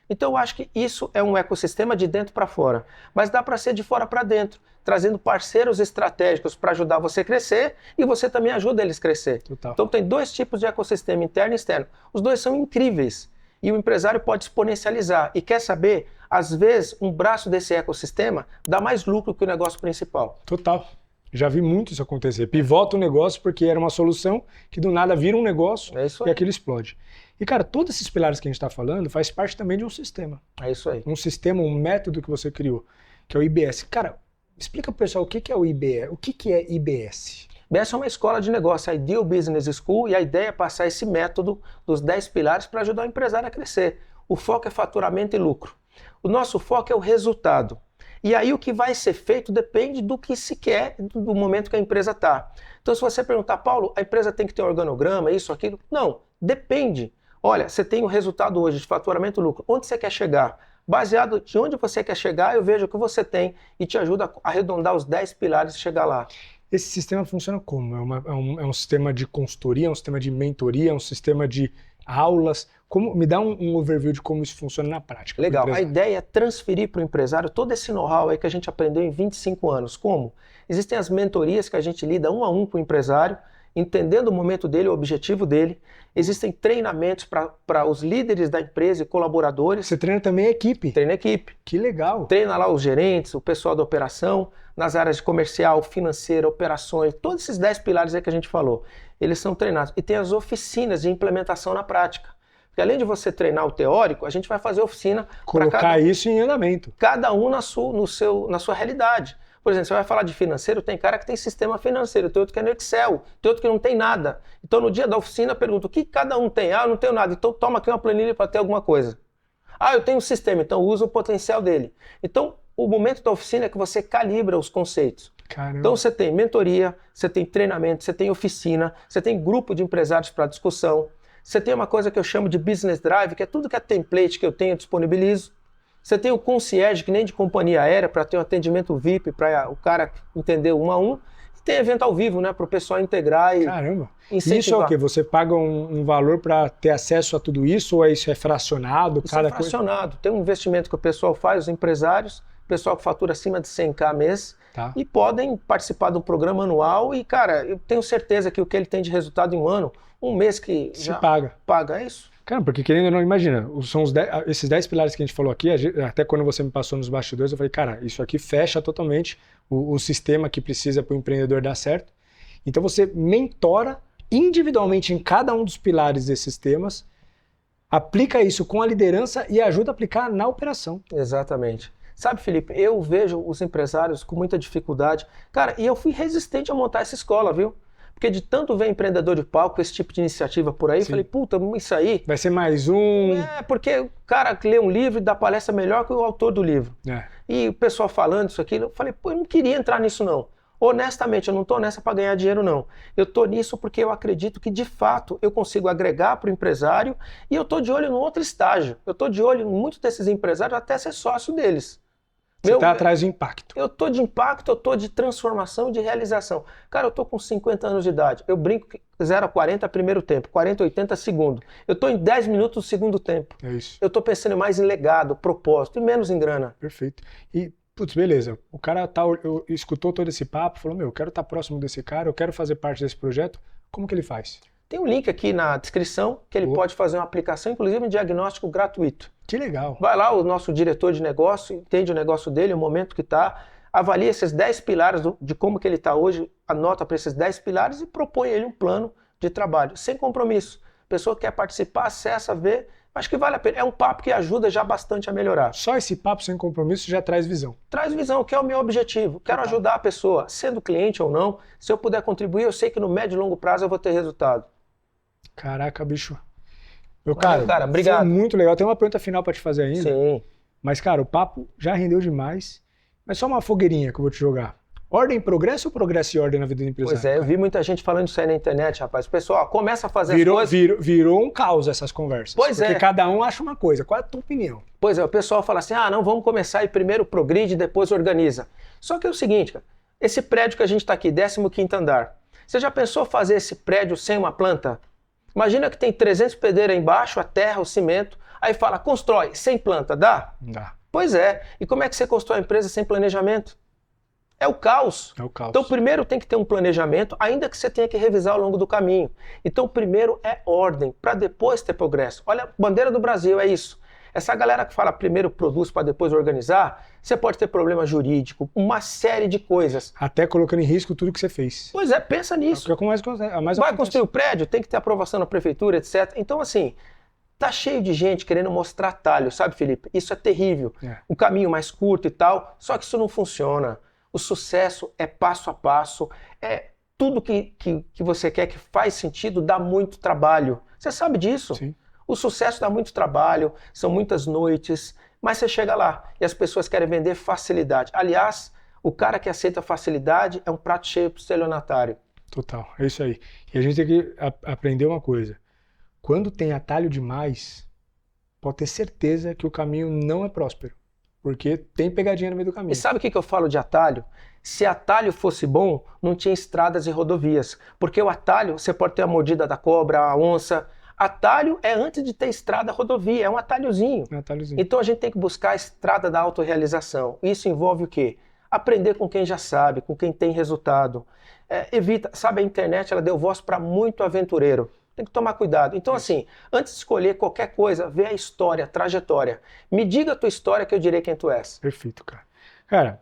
Então, eu acho que isso é um ecossistema de dentro para fora. Mas dá para ser de fora para dentro, trazendo parceiros estratégicos para ajudar você a crescer e você também ajuda eles a crescer. Total. Então, tem dois tipos de ecossistema, interno e externo. Os dois são incríveis e o empresário pode exponencializar. E quer saber, às vezes, um braço desse ecossistema dá mais lucro que o negócio principal. Total. Já vi muito isso acontecer. Pivota o negócio porque era uma solução que do nada vira um negócio e aquilo explode. E, cara, todos esses pilares que a gente está falando faz parte também de um sistema. É isso aí. Um sistema, um método que você criou, que é o IBS. Cara, explica pro pessoal o que é o IBS. O que é IBS? IBS é uma escola de negócio, a Ideal Business School, e a ideia é passar esse método dos 10 pilares para ajudar o empresário a crescer. O foco é faturamento e lucro. O nosso foco é o resultado. E aí o que vai ser feito depende do que se quer, do momento que a empresa está. Então se você perguntar, Paulo, a empresa tem que ter um organograma, isso, aquilo? Não, depende. Olha, você tem o resultado hoje de faturamento e lucro. Onde você quer chegar? Baseado de onde você quer chegar, eu vejo o que você tem e te ajuda a arredondar os 10 pilares e chegar lá. Esse sistema funciona como? É um sistema de consultoria, é um sistema de mentoria, é um sistema de aulas? Me dá um overview de como isso funciona na prática. Legal. A ideia é transferir para o empresário todo esse know-how aí que a gente aprendeu em 25 anos. Como? Existem as mentorias que a gente lida um a um com o empresário, entendendo o momento dele, o objetivo dele. Existem treinamentos para os líderes da empresa e colaboradores. Você treina também a equipe? Treina a equipe. Que legal. Treina lá os gerentes, o pessoal da operação, nas áreas de comercial, financeira, operações, todos esses 10 pilares aí que a gente falou, eles são treinados. E tem as oficinas de implementação na prática. Porque além de você treinar o teórico, a gente vai fazer oficina para colocar isso em andamento. Cada um na sua realidade. Por exemplo, você vai falar de financeiro, tem cara que tem sistema financeiro, tem outro que é no Excel, tem outro que não tem nada. Então no dia da oficina pergunta, o que cada um tem? Ah, eu não tenho nada, então toma aqui uma planilha para ter alguma coisa. Ah, eu tenho um sistema, então usa o potencial dele. Então o momento da oficina é que você calibra os conceitos. Caramba. Então você tem mentoria, você tem treinamento, você tem oficina, você tem grupo de empresários para discussão, você tem uma coisa que eu chamo de business drive, que é tudo que é template que eu tenho, eu disponibilizo. Você tem o concierge, que nem de companhia aérea, para ter um atendimento VIP, para o cara entender um a um. E tem evento ao vivo, né, para o pessoal integrar e Caramba. incentivar. Isso é o quê? Você paga um valor para ter acesso a tudo isso ou isso é fracionado? Isso é fracionado. Tem um investimento que o pessoal faz, os empresários, pessoal que fatura acima de 100k mês, e podem participar do programa anual. E, cara, eu tenho certeza que o que ele tem de resultado em um ano, um mês que se já paga, é isso. Cara, porque querendo ou não, imagina, são esses 10 pilares que a gente falou aqui, até quando você me passou nos bastidores, eu falei, cara, isso aqui fecha totalmente o sistema que precisa para o empreendedor dar certo. Então você mentora individualmente em cada um dos pilares desses temas, aplica isso com a liderança e ajuda a aplicar na operação. Exatamente. Sabe, Felipe, eu vejo os empresários com muita dificuldade. Cara, e eu fui resistente a montar essa escola, viu? Porque de tanto ver empreendedor de palco, esse tipo de iniciativa por aí, falei, puta, isso aí... Vai ser mais um... porque o cara lê um livro e dá palestra melhor que o autor do livro. E o pessoal falando isso aqui, eu falei, pô, eu não queria entrar nisso não. Honestamente, eu não estou nessa para ganhar dinheiro não. Eu estou nisso porque eu acredito que de fato eu consigo agregar para o empresário e eu estou de olho no outro estágio. Eu estou de olho em muitos desses empresários até ser sócio deles. Você está atrás do impacto. Eu estou de impacto, eu estou de transformação e de realização. Cara, eu estou com 50 anos de idade. Eu brinco que 0 a 40 primeiro tempo, 40 a 80 segundo. Eu estou em 10 minutos do segundo tempo. É isso. Eu estou pensando mais em legado, propósito e menos em grana. Perfeito. E, putz, beleza. O cara escutou todo esse papo, falou, eu quero estar próximo desse cara, eu quero fazer parte desse projeto. Como que ele faz? Tem um link aqui na descrição que ele pode fazer uma aplicação, inclusive um diagnóstico gratuito. Que legal. Vai lá, o nosso diretor de negócio, entende o negócio dele, o momento que está. avalia esses 10 pilares de como que ele está hoje, anota para esses 10 pilares e propõe ele um plano de trabalho, sem compromisso. A pessoa que quer participar, acessa, vê, acho que vale a pena. É um papo que ajuda já bastante a melhorar. Só esse papo sem compromisso já traz visão. Traz visão, que é o meu objetivo. Quero ajudar a pessoa, sendo cliente ou não. Se eu puder contribuir, eu sei que no médio e longo prazo eu vou ter resultado. Caraca, bicho. Meu Valeu, cara, obrigado. Foi muito legal. Tem uma pergunta final para te fazer ainda. Sim. Mas, cara, o papo já rendeu demais. Mas só uma fogueirinha que eu vou te jogar. Ordem e progresso ou progresso e ordem na vida do empresário? Pois é, eu vi muita gente falando isso aí na internet, rapaz. Pessoal, começa a fazer as coisas... Virou um caos essas conversas. Pois porque é. cada um acha uma coisa. Qual é a tua opinião? Pois é, o pessoal fala assim, não, vamos começar aí primeiro progride, depois organiza. Só que é o seguinte, cara, esse prédio que a gente está aqui, 15º andar, você já pensou fazer esse prédio sem uma planta? Imagina que tem 300 pedreiros aí embaixo, a terra, o cimento, aí fala, constrói, sem planta, dá? Dá. Pois é, e como é que você constrói a empresa sem planejamento? É o caos. É o caos. Então, primeiro tem que ter um planejamento, ainda que você tenha que revisar ao longo do caminho. Então, primeiro é ordem, para depois ter progresso. Olha, a bandeira do Brasil é isso. Essa galera que fala primeiro produz para depois organizar, você pode ter problema jurídico, uma série de coisas. Até colocando em risco tudo que você fez. Pois é, pensa nisso. É o que mais vai construir o prédio, tem que ter aprovação na prefeitura, etc. Então, assim, tá cheio de gente querendo mostrar atalho, sabe, Felipe? Isso é terrível. O caminho mais curto e tal, só que isso não funciona. O sucesso é passo a passo, é tudo que você quer que faz sentido, dá muito trabalho. Você sabe disso? Sim. O sucesso dá muito trabalho, são muitas noites, mas você chega lá e as pessoas querem vender facilidade. Aliás, o cara que aceita facilidade é um prato cheio para o estelionatário. Total, é isso aí. E a gente tem que aprender uma coisa. Quando tem atalho demais, pode ter certeza que o caminho não é próspero. Porque tem pegadinha no meio do caminho. E sabe o que eu falo de atalho? Se atalho fosse bom, não tinha estradas e rodovias. Porque o atalho, você pode ter a mordida da cobra, a onça. Atalho é antes de ter estrada, rodovia. É um atalhozinho. É um atalhozinho. Então a gente tem que buscar a estrada da autorrealização. Isso envolve o quê? Aprender com quem já sabe, com quem tem resultado. Evita, sabe, a internet ela deu voz para muito aventureiro. Tem que tomar cuidado. Então, assim, antes de escolher qualquer coisa, vê a história, a trajetória. Me diga a tua história que eu direi quem tu és. Perfeito, cara. Cara,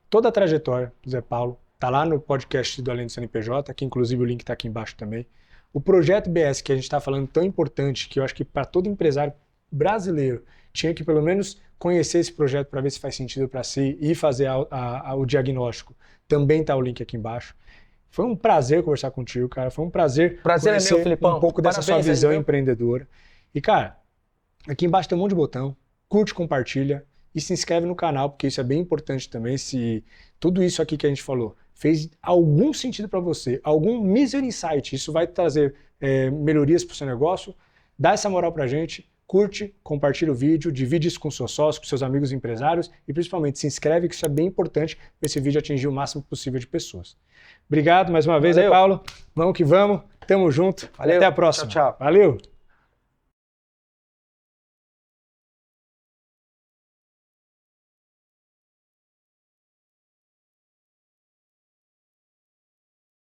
toda a trajetória do Zé Paulo tá lá no podcast do Além do CNPJ, que inclusive o link tá aqui embaixo também. O projeto BS que a gente tá falando tão importante, que eu acho que para todo empresário brasileiro tinha que pelo menos conhecer esse projeto para ver se faz sentido para si e fazer o diagnóstico. Também tá o link aqui embaixo. Foi um prazer conversar contigo, cara. Foi um prazer conhecer meu, Filipão. Um pouco dessa sua visão empreendedora. E, cara, aqui embaixo tem um monte de botão. Curte, compartilha e se inscreve no canal, porque isso é bem importante também. Se tudo isso aqui que a gente falou fez algum sentido para você, algum mísero insight, isso vai trazer melhorias para o seu negócio, dá essa moral pra gente. Curte, compartilha o vídeo, divide isso com seus sócios, com seus amigos empresários e principalmente se inscreve, que isso é bem importante para esse vídeo atingir o máximo possível de pessoas. Obrigado mais uma vez, Paulo. Vamos que vamos. Tamo junto. Valeu. Até a próxima. Tchau, tchau. Valeu.